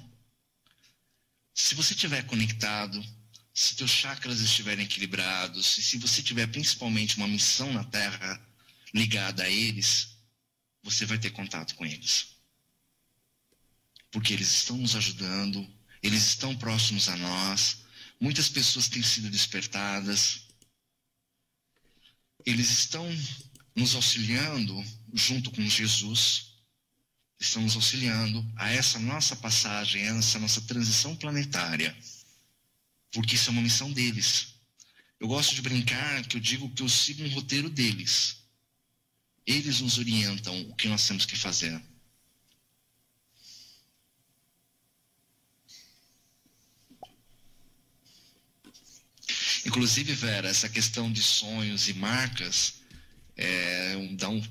Se você estiver conectado, se teus chakras estiverem equilibrados, e se você tiver principalmente uma missão na Terra ligada a eles, você vai ter contato com eles. Porque eles estão nos ajudando, eles estão próximos a nós, muitas pessoas têm sido despertadas, eles estão nos auxiliando junto com Jesus, estão nos auxiliando a essa nossa passagem, a essa nossa transição planetária, porque isso é uma missão deles. Eu gosto de brincar que eu digo que eu sigo um roteiro deles. Eles nos orientam o que nós temos que fazer. Inclusive, Vera, essa questão de sonhos e marcas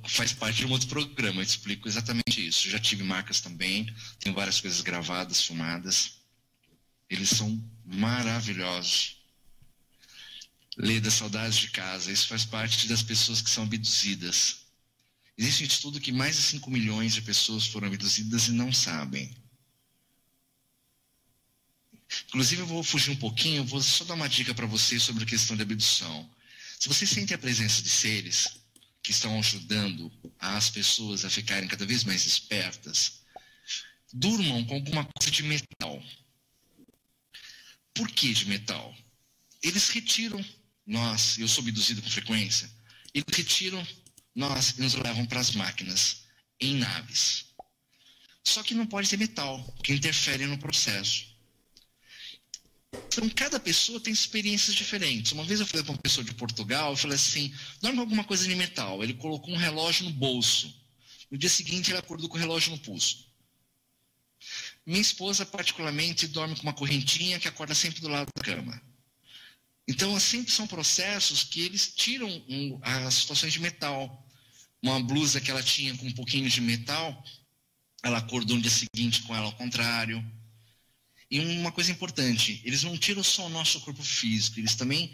faz parte de um outro programa. Eu te explico exatamente isso. Eu já tive marcas também, tenho várias coisas gravadas, filmadas. Eles são maravilhosos. Leda, saudades de casa. Isso faz parte das pessoas que são abduzidas. Existe um estudo que mais de 5 milhões de pessoas foram abduzidas e não sabem. Inclusive, eu vou fugir um pouquinho, vou só dar uma dica para vocês sobre a questão de abdução. Se vocês sentem a presença de seres que estão ajudando as pessoas a ficarem cada vez mais espertas, durmam com alguma coisa de metal. Por que de metal? Eles retiram nós, eu sou abduzido com frequência, eles retiram nós e nos levam para as máquinas, em naves. Só que não pode ter metal, porque interfere no processo. Então, cada pessoa tem experiências diferentes. Uma vez eu falei para uma pessoa de Portugal, eu falei assim, dorme com alguma coisa de metal. Ele colocou um relógio no bolso. No dia seguinte, ele acordou com o relógio no pulso. Minha esposa, particularmente, dorme com uma correntinha que acorda sempre do lado da cama. Então, sempre são processos que eles tiram as situações de metal. Uma blusa que ela tinha com um pouquinho de metal, ela acordou no dia seguinte com ela ao contrário. E uma coisa importante, eles não tiram só o nosso corpo físico, eles também,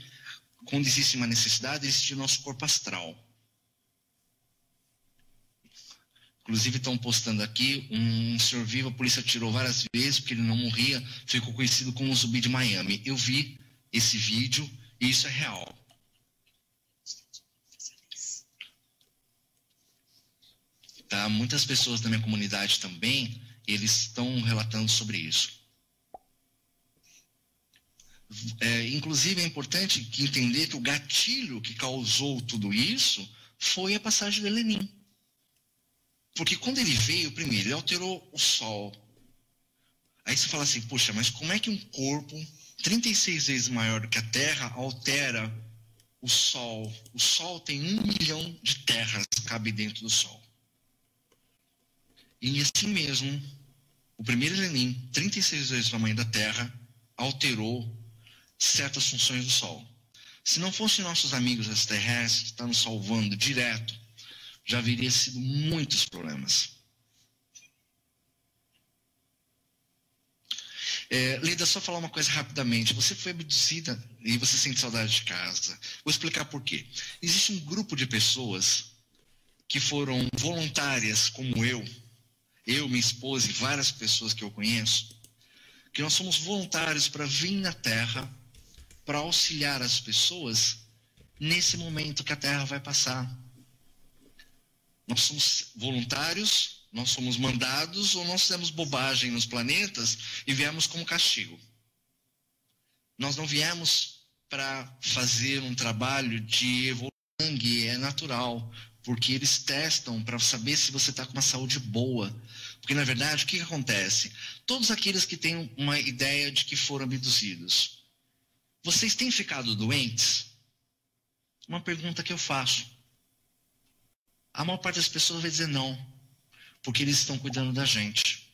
quando existe uma necessidade, eles tiram o nosso corpo astral. Inclusive estão postando aqui, um senhor vivo, a polícia tirou várias vezes, porque ele não morria, ficou conhecido como o Zumbi de Miami. Eu vi esse vídeo e isso é real. Tá? Muitas pessoas da minha comunidade também, eles estão relatando sobre isso. Inclusive é importante entender que o gatilho que causou tudo isso foi a passagem do Lenin. Porque quando ele veio, primeiro, ele alterou o Sol. Aí você fala assim, poxa, mas como é que um corpo 36 vezes maior do que a Terra altera o Sol? O Sol tem 1 milhão de terras que cabe dentro do Sol. E assim mesmo, o primeiro Lenin, 36 vezes o tamanho da Terra, alterou certas funções do Sol. Se não fossem nossos amigos extraterrestres que estão nos salvando direto, já haveria sido muitos problemas. Leda, só falar uma coisa rapidamente. Você foi abduzida e você sente saudade de casa. Vou explicar por quê. Existe um grupo de pessoas que foram voluntárias, como eu, minha esposa e várias pessoas que eu conheço, que nós somos voluntários para vir na Terra para auxiliar as pessoas nesse momento que a Terra vai passar. Nós somos voluntários, nós somos mandados ou nós fizemos bobagem nos planetas e viemos como castigo. Nós não viemos para fazer um trabalho de evolução, é natural, porque eles testam para saber se você está com uma saúde boa. Porque, na verdade, o que acontece? Todos aqueles que têm uma ideia de que foram abduzidos, vocês têm ficado doentes? Uma pergunta que eu faço. A maior parte das pessoas vai dizer não, porque eles estão cuidando da gente.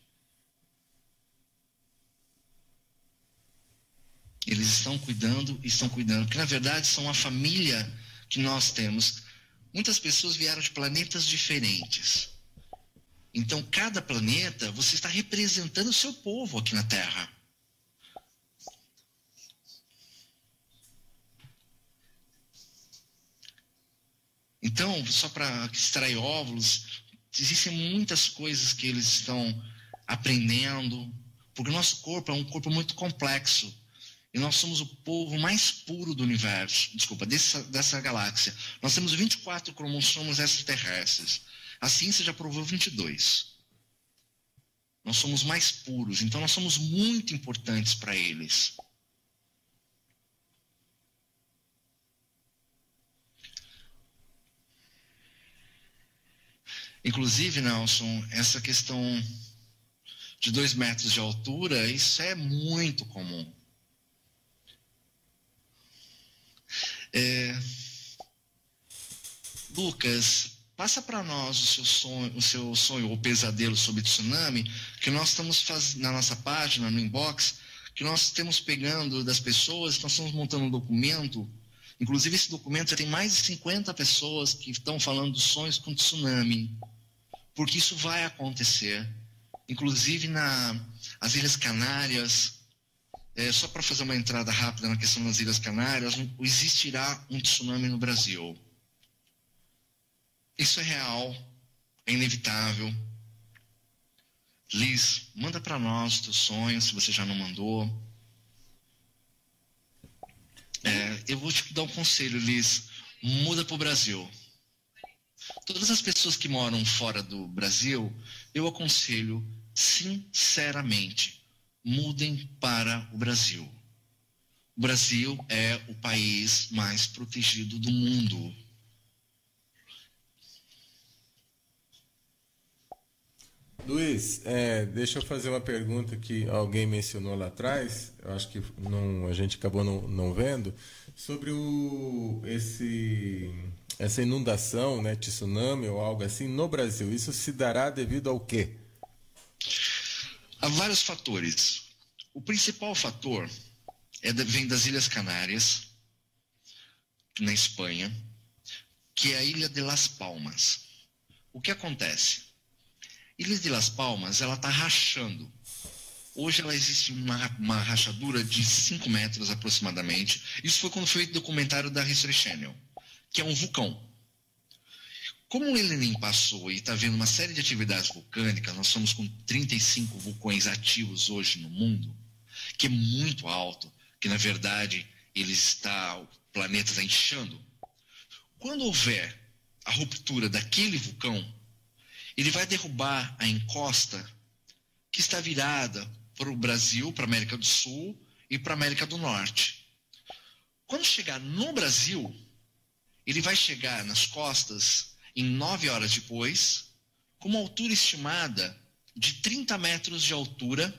Eles estão cuidando, porque na verdade são uma família que nós temos. Muitas pessoas vieram de planetas diferentes. Então, cada planeta, você está representando o seu povo aqui na Terra. Então, só para extrair óvulos, existem muitas coisas que eles estão aprendendo, porque o nosso corpo é um corpo muito complexo. E nós somos o povo mais puro do universo, dessa galáxia. Nós temos 24 cromossomos extraterrestres. A ciência já provou 22. Nós somos mais puros, então nós somos muito importantes para eles. Inclusive, Nelson, essa questão de 2 metros de altura, isso é muito comum. Lucas, passa para nós o seu sonho ou pesadelo sobre tsunami, que nós estamos fazendo na nossa página, no inbox, que nós estamos pegando das pessoas, nós estamos montando um documento. Inclusive, esse documento já tem mais de 50 pessoas que estão falando dos sonhos com tsunami, porque isso vai acontecer. Inclusive, nas Ilhas Canárias, só para fazer uma entrada rápida na questão das Ilhas Canárias, existirá um tsunami no Brasil. Isso é real, é inevitável. Liz, manda para nós os teus sonhos, se você já não mandou. Eu vou te dar um conselho, Liz. Muda para o Brasil. Todas as pessoas que moram fora do Brasil, eu aconselho, sinceramente, mudem para o Brasil. O Brasil é o país mais protegido do mundo. Luiz, deixa eu fazer uma pergunta que alguém mencionou lá atrás, eu acho que a gente acabou não vendo, sobre essa inundação, né, tsunami ou algo assim, no Brasil. Isso se dará devido ao quê? Há vários fatores. O principal fator vem das Ilhas Canárias, na Espanha, que é a Ilha de Las Palmas. O que acontece? Ilha de Las Palmas, ela está rachando. Hoje ela existe uma rachadura de 5 metros aproximadamente. Isso foi quando foi feito o documentário da History Channel, que é um vulcão. Como ele nem passou e está vendo uma série de atividades vulcânicas, nós estamos com 35 vulcões ativos hoje no mundo, que é muito alto, que na verdade o planeta está inchando. Quando houver a ruptura daquele vulcão, ele vai derrubar a encosta que está virada para o Brasil, para a América do Sul e para a América do Norte. Quando chegar no Brasil, ele vai chegar nas costas em 9 horas depois, com uma altura estimada de 30 metros de altura,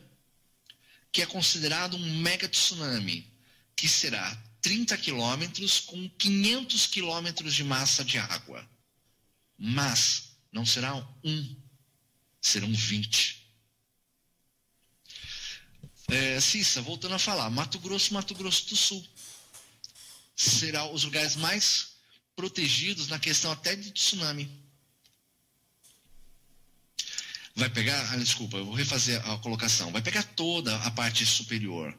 que é considerado um mega tsunami, que será 30 quilômetros com 500 quilômetros de massa de água. Mas não será serão 20. Cissa, voltando a falar, Mato Grosso do Sul será os lugares mais protegidos na questão até de tsunami. Vai pegar, desculpa, eu vou refazer a colocação, vai pegar toda a parte superior.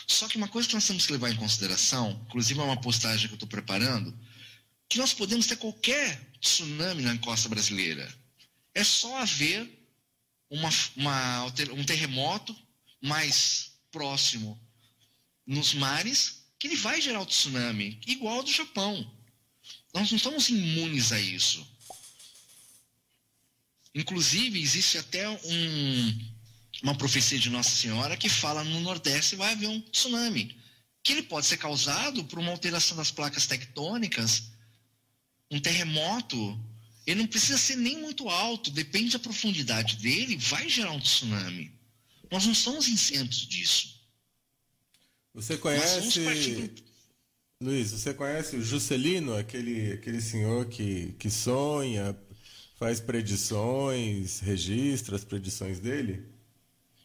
Só que uma coisa que nós temos que levar em consideração, inclusive é uma postagem que eu estou preparando, que nós podemos ter qualquer tsunami na costa brasileira. É só haver um terremoto mais próximo nos mares, que ele vai gerar o tsunami, igual ao do Japão. Nós não estamos imunes a isso. Inclusive, existe até uma profecia de Nossa Senhora que fala no Nordeste vai haver um tsunami, que ele pode ser causado por uma alteração das placas tectônicas. Um terremoto, ele não precisa ser nem muito alto, depende da profundidade dele, vai gerar um tsunami. Nós não somos isentos disso. Você conhece, Luiz, você conhece o Juscelino, aquele senhor que sonha, faz predições, registra as predições dele?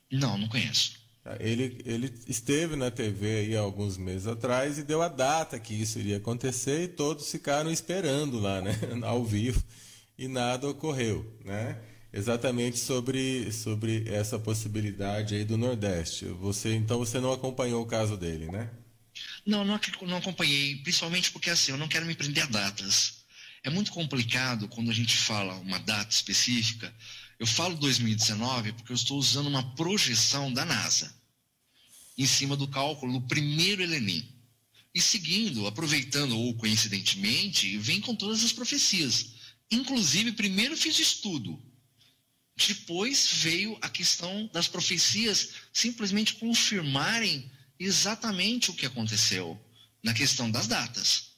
Não conheço. Ele esteve na TV aí há alguns meses atrás e deu a data que isso iria acontecer e todos ficaram esperando lá, né, ao vivo, e nada ocorreu, né? Exatamente sobre essa possibilidade aí do Nordeste. Então você não acompanhou o caso dele, né? Não, não, não acompanhei, principalmente porque assim, eu não quero me prender a datas. É muito complicado quando a gente fala uma data específica. Eu falo 2019 porque eu estou usando uma projeção da NASA em cima do cálculo do primeiro Elenim. E seguindo, aproveitando ou coincidentemente, vem com todas as profecias. Inclusive, primeiro fiz estudo. Depois veio a questão das profecias simplesmente confirmarem exatamente o que aconteceu na questão das datas.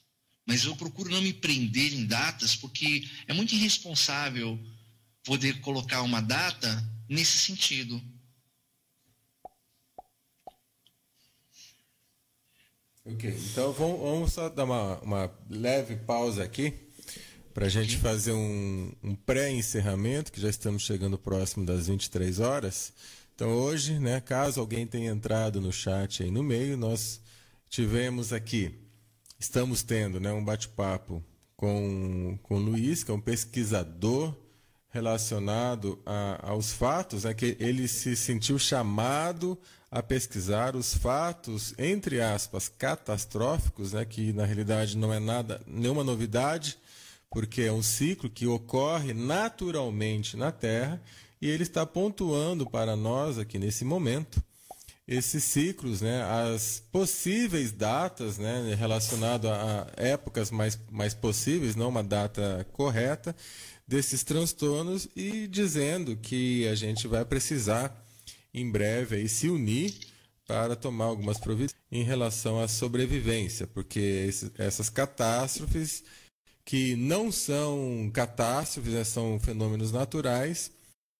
Mas eu procuro não me prender em datas porque é muito irresponsável poder colocar uma data nesse sentido. Ok, então vamos só dar uma leve pausa aqui para a gente fazer um pré-encerramento, que já estamos chegando próximo das 23 horas. Então hoje, né, caso alguém tenha entrado no chat aí no meio, nós estamos tendo, né, um bate-papo com o Luiz, que é um pesquisador relacionado aos fatos, né, que ele se sentiu chamado a pesquisar os fatos, entre aspas, catastróficos, né, que na realidade não é nenhuma novidade, porque é um ciclo que ocorre naturalmente na Terra, e ele está pontuando para nós aqui nesse momento esses ciclos, né, as possíveis datas, né, relacionado a épocas mais possíveis, não uma data correta, desses transtornos, e dizendo que a gente vai precisar em breve aí se unir para tomar algumas providências em relação à sobrevivência, porque essas catástrofes, que não são catástrofes, né, são fenômenos naturais,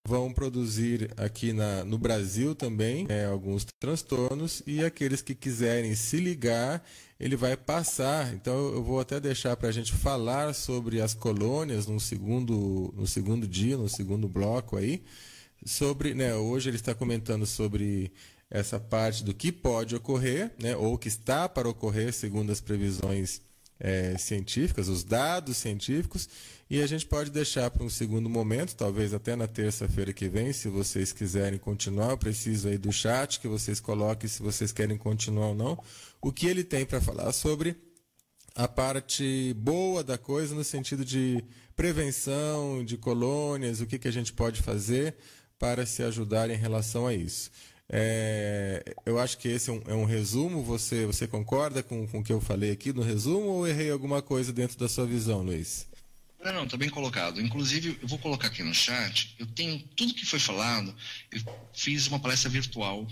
vão produzir aqui no Brasil também alguns transtornos, e aqueles que quiserem se ligar, ele vai passar. Então eu vou até deixar para a gente falar sobre as colônias no segundo dia, no segundo bloco aí, sobre, né, hoje ele está comentando sobre essa parte do que pode ocorrer, né, ou que está para ocorrer segundo as previsões científicas, os dados científicos, e a gente pode deixar para um segundo momento, talvez até na terça-feira que vem, se vocês quiserem continuar. Eu preciso aí do chat, que vocês coloquem se vocês querem continuar ou não, o que ele tem para falar sobre a parte boa da coisa, no sentido de prevenção de colônias, o que a gente pode fazer para se ajudar em relação a isso. Eu acho que esse é um resumo. Você concorda com o que eu falei aqui no resumo, ou errei alguma coisa dentro da sua visão, Luiz? Não, está bem colocado. Inclusive, eu vou colocar aqui no chat, eu tenho tudo que foi falado. Eu fiz uma palestra virtual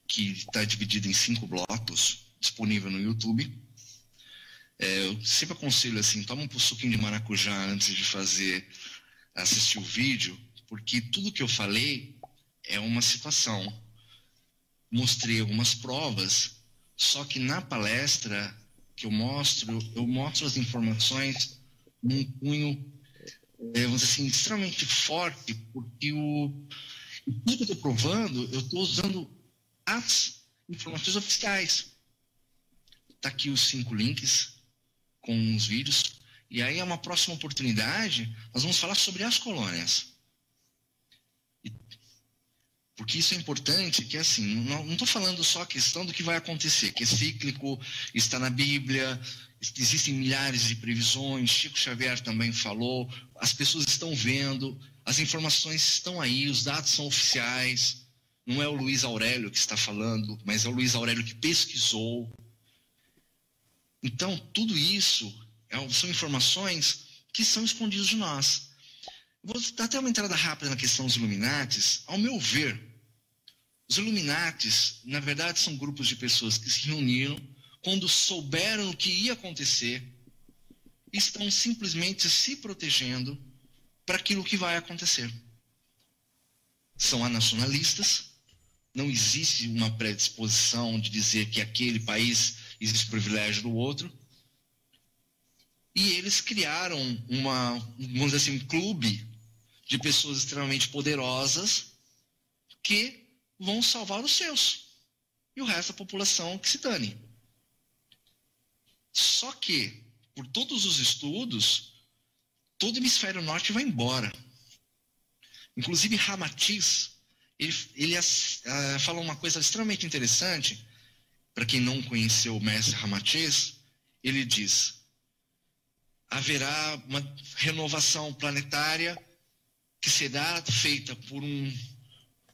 que está dividida em 5 blocos, disponível no YouTube. Eu sempre aconselho assim, toma um suquinho de maracujá antes de assistir o vídeo, porque tudo que eu falei é uma situação. Mostrei algumas provas, só que na palestra que eu mostro as informações num cunho, vamos dizer assim, extremamente forte, porque tudo que eu estou provando, eu estou usando as informações oficiais. Está aqui os 5 links com os vídeos, e aí é uma próxima oportunidade, nós vamos falar sobre as colônias. Porque isso é importante, que assim, não estou falando só a questão do que vai acontecer, que é cíclico, está na Bíblia, existem milhares de previsões, Chico Xavier também falou, as pessoas estão vendo, as informações estão aí, os dados são oficiais, não é o Luiz Aurélio que está falando, mas é o Luiz Aurélio que pesquisou. Então, tudo isso são informações que são escondidas de nós. Vou dar até uma entrada rápida na questão dos Illuminatis. Ao meu ver, os Illuminatis, na verdade, são grupos de pessoas que se reuniram quando souberam o que ia acontecer, estão simplesmente se protegendo para aquilo que vai acontecer. São anacionalistas, não existe uma predisposição de dizer que aquele país existe privilégio do outro, e eles criaram vamos dizer assim, um clube de pessoas extremamente poderosas que vão salvar os seus. E o resto da população que se dane. Só que, por todos os estudos, todo o hemisfério norte vai embora. Inclusive Ramatiz, ele fala uma coisa extremamente interessante. Para quem não conheceu o mestre Ramatiz, ele diz: haverá uma renovação planetária que será feita por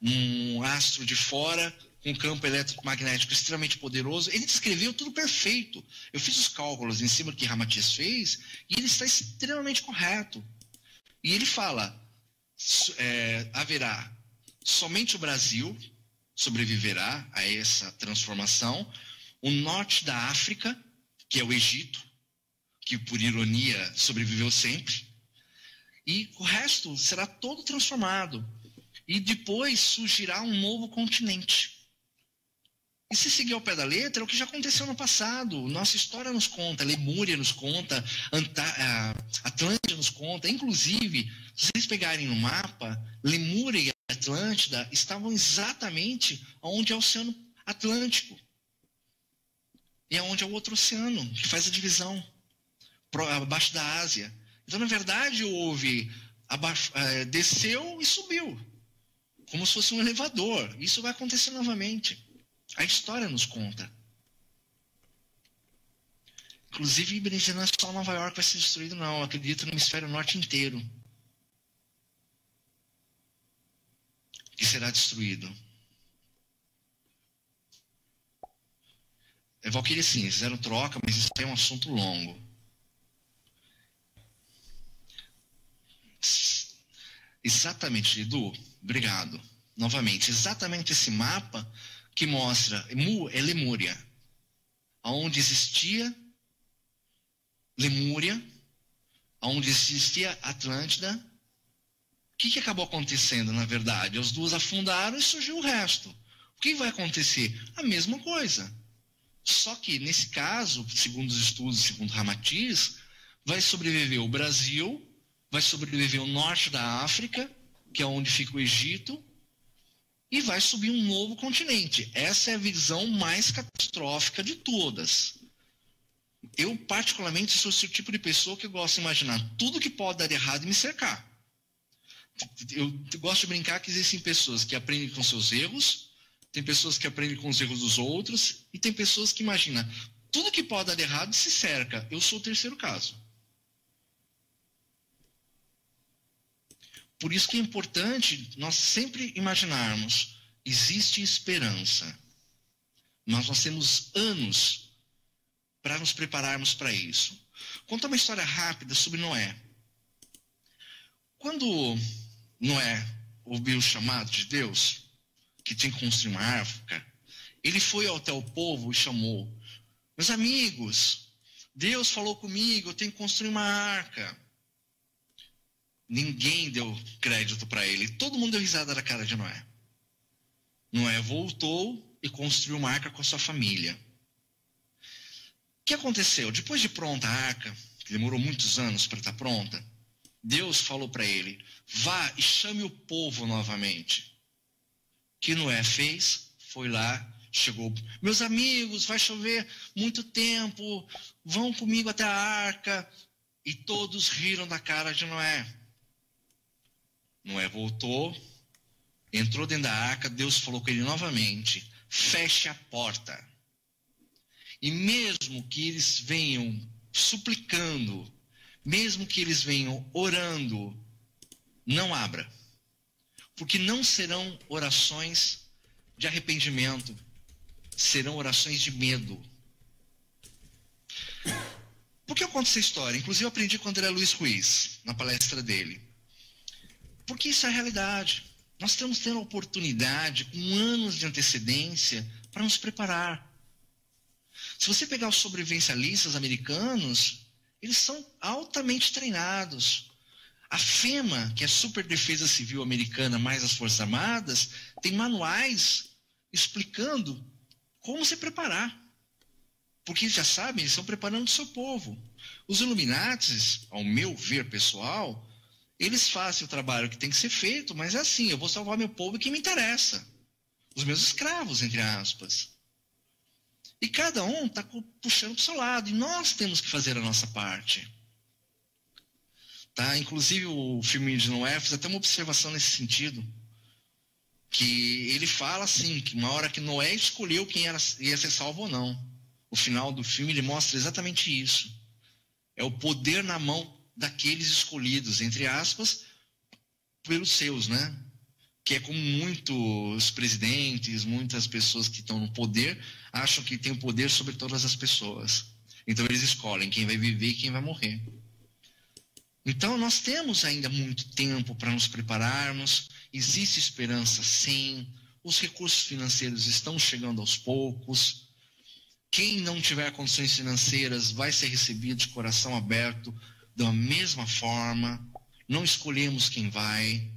um astro de fora, com um campo eletromagnético extremamente poderoso. Ele descreveu tudo perfeito. Eu fiz os cálculos em cima do que Ramatiz fez e ele está extremamente correto. E ele fala, haverá somente o Brasil sobreviverá a essa transformação, o norte da África, que é o Egito, que por ironia sobreviveu sempre, e o resto será todo transformado. E depois surgirá um novo continente. E se seguir ao pé da letra, é o que já aconteceu no passado. Nossa história nos conta, Lemúria nos conta, Atlântida nos conta. Inclusive, se vocês pegarem no mapa, Lemúria e Atlântida estavam exatamente onde é o Oceano Atlântico. E é onde é o outro oceano, que faz a divisão, abaixo da Ásia. Então, na verdade, houve, desceu e subiu, como se fosse um elevador. Isso vai acontecer novamente. A história nos conta. Inclusive, não é só Nova York vai ser destruído, não. Eu acredito no hemisfério norte inteiro que será destruído. Valkyrie, sim, eles fizeram troca, mas isso é um assunto longo. Exatamente, Edu, obrigado. Novamente, exatamente esse mapa que mostra, Mu é Lemúria, onde existia Lemúria, onde existia Atlântida. O que acabou acontecendo, na verdade? As duas afundaram e surgiu o resto. O que vai acontecer? A mesma coisa. Só que, nesse caso, segundo os estudos, segundo Ramatiz, vai sobreviver o Brasil, vai sobreviver o norte da África, que é onde fica o Egito, e vai subir um novo continente. Essa é a visão mais catastrófica de todas. Eu, particularmente, sou esse tipo de pessoa que gosta de imaginar tudo que pode dar errado e me cercar. Eu gosto de brincar que existem pessoas que aprendem com seus erros, tem pessoas que aprendem com os erros dos outros, e tem pessoas que imaginam tudo que pode dar errado e se cerca. Eu sou o terceiro caso. Por isso que é importante nós sempre imaginarmos, existe esperança. Mas nós temos anos para nos prepararmos para isso. Contar uma história rápida sobre Noé. Quando Noé ouviu o chamado de Deus, que tinha que construir uma arca, ele foi até o povo e chamou: meus amigos, Deus falou comigo, eu tenho que construir uma arca. Ninguém deu crédito para ele. Todo mundo deu risada da cara de Noé. Noé voltou e construiu uma arca com a sua família. O que aconteceu? Depois de pronta a arca, que demorou muitos anos para estar pronta, Deus falou para ele: vá e chame o povo novamente. O que Noé fez? Foi lá, chegou: meus amigos, vai chover muito tempo, vão comigo até a arca. E todos riram da cara de Noé. Noé voltou, entrou dentro da arca, Deus falou com ele novamente: feche a porta. E mesmo que eles venham suplicando, mesmo que eles venham orando, não abra. Porque não serão orações de arrependimento, serão orações de medo. Por que eu conto essa história? Inclusive eu aprendi com o André Luiz Ruiz, na palestra dele. Porque isso é a realidade. Nós estamos tendo a oportunidade, com anos de antecedência, para nos preparar. Se você pegar os sobrevivencialistas americanos, eles são altamente treinados. A FEMA, que é a Super Defesa Civil Americana, mais as Forças Armadas, tem manuais explicando como se preparar. Porque eles já sabem, eles estão preparando o seu povo. Os Illuminatis, ao meu ver pessoal, eles fazem o trabalho que tem que ser feito, mas é assim: eu vou salvar meu povo e que me interessa. os meus escravos, entre aspas. E cada um está puxando para o seu lado, e nós temos que fazer a nossa parte. Tá? Inclusive o filme de Noé faz até uma observação nesse sentido, que ele fala assim, que uma hora que Noé escolheu quem ia ser salvo ou não. O final do filme ele mostra exatamente isso. É o poder na mão daqueles escolhidos, entre aspas, pelos seus, né? Que é como muitos presidentes, muitas pessoas que estão no poder, acham que tem o poder sobre todas as pessoas. Então eles escolhem quem vai viver e quem vai morrer. Então nós temos ainda muito tempo para nos prepararmos, existe esperança sim, os recursos financeiros estão chegando aos poucos, quem não tiver condições financeiras vai ser recebido de coração aberto da mesma forma, não escolhemos quem vai,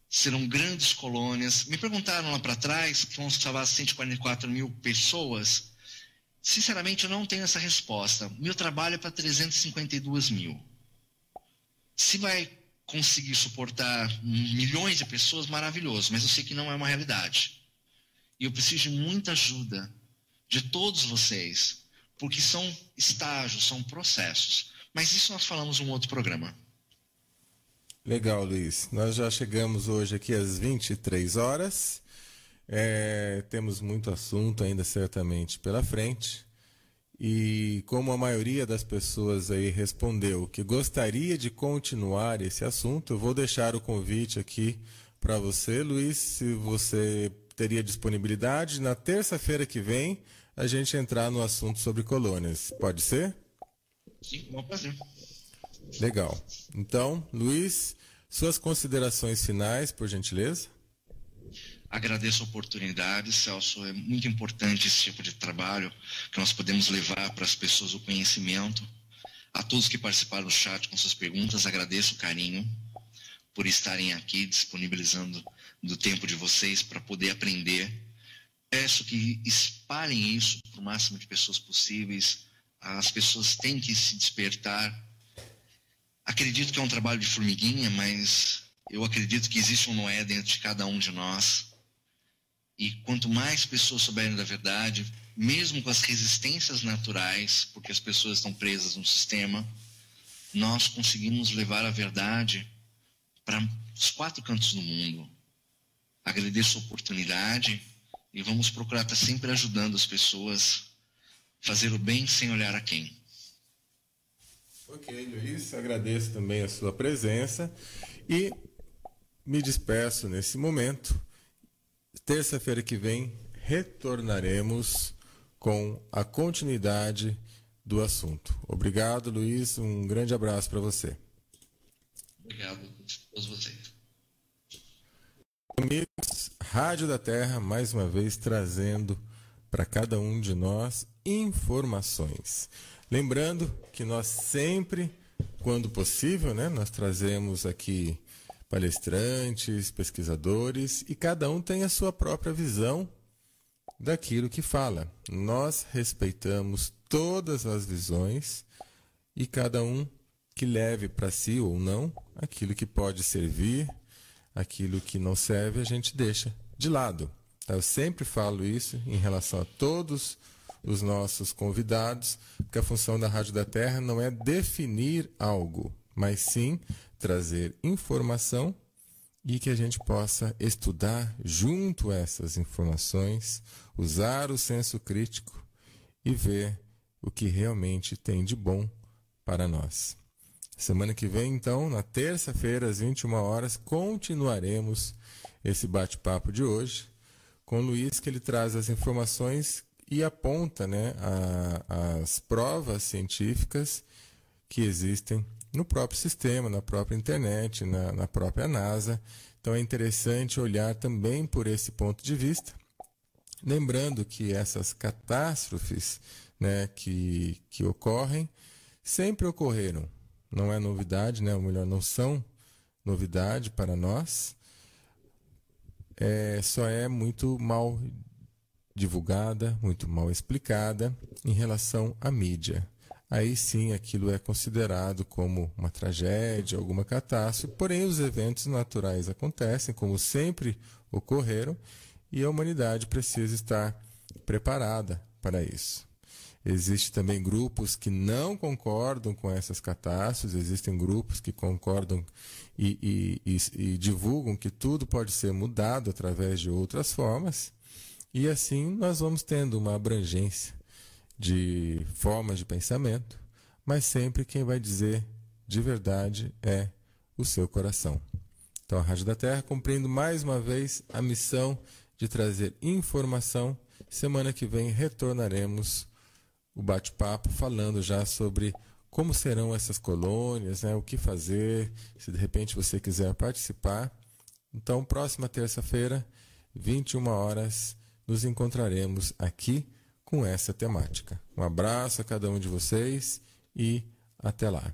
serão grandes colônias. Me perguntaram lá para trás que vão salvar 144 mil pessoas, sinceramente eu não tenho essa resposta, meu trabalho é para 352 mil. Se vai conseguir suportar milhões de pessoas, maravilhoso, mas eu sei que não é uma realidade. E eu preciso de muita ajuda de todos vocês, porque são estágios, são processos. Mas isso nós falamos em um outro programa. Legal, Luiz. Nós já chegamos hoje aqui às 23 horas. Temos muito assunto ainda certamente pela frente. E como a maioria das pessoas aí respondeu que gostaria de continuar esse assunto, eu vou deixar o convite aqui para você, Luiz, se você teria disponibilidade, na terça-feira que vem, a gente entrar no assunto sobre colônias. Pode ser? Sim, com prazer. Legal. Então, Luiz, suas considerações finais, por gentileza? Agradeço a oportunidade, Celso. É muito importante esse tipo de trabalho, que nós podemos levar para as pessoas o conhecimento. A todos que participaram do chat com suas perguntas, agradeço o carinho por estarem aqui, disponibilizando do tempo de vocês para poder aprender. Peço que espalhem isso para o máximo de pessoas possíveis. As pessoas têm que se despertar. Acredito que é um trabalho de formiguinha, mas eu acredito que existe um Noé dentro de cada um de nós. E quanto mais pessoas souberem da verdade, mesmo com as resistências naturais, porque as pessoas estão presas no sistema, nós conseguimos levar a verdade para os 4 cantos do mundo. Agradeço a oportunidade e vamos procurar estar sempre ajudando as pessoas a fazer o bem sem olhar a quem. Ok, Luiz, agradeço também a sua presença e me despeço nesse momento. Terça-feira que vem retornaremos com a continuidade do assunto. Obrigado, Luiz. Um grande abraço para você. Obrigado a todos vocês. Amigos, Rádio da Terra, mais uma vez trazendo para cada um de nós informações. Lembrando que nós sempre, quando possível, nós trazemos aqui palestrantes, pesquisadores, e cada um tem a sua própria visão daquilo que fala. Nós respeitamos todas as visões e cada um que leve para si ou não aquilo que pode servir, aquilo que não serve a gente deixa de lado. Eu sempre falo isso em relação a todos os nossos convidados, porque a função da Rádio da Terra não é definir algo, mas sim trazer informação e que a gente possa estudar junto a essas informações, usar o senso crítico e ver o que realmente tem de bom para nós. Semana que vem, então, na terça-feira, às 21 horas, continuaremos esse bate-papo de hoje com o Luiz, que ele traz as informações e aponta as provas científicas que existem no próprio sistema, na própria internet, na própria NASA. Então é interessante olhar também por esse ponto de vista, lembrando que essas catástrofes que ocorrem sempre ocorreram. Não é novidade, ou melhor, não são novidade para nós, só é muito mal divulgada, muito mal explicada em relação à mídia. aí sim aquilo é considerado como uma tragédia, alguma catástrofe, porém os eventos naturais acontecem, como sempre ocorreram, e a humanidade precisa estar preparada para isso. Existem também grupos que não concordam com essas catástrofes, existem grupos que concordam e divulgam que tudo pode ser mudado através de outras formas, e assim nós vamos tendo uma abrangência de formas de pensamento, mas sempre quem vai dizer de verdade é o seu coração. Então a Rádio da Terra cumprindo mais uma vez a missão de trazer informação. Semana que vem retornaremos o bate-papo falando já sobre como serão essas colônias, né, o que fazer, se de repente você quiser participar. Então, próxima terça-feira, 21 horas, nos encontraremos aqui com essa temática. Um abraço a cada um de vocês e até lá.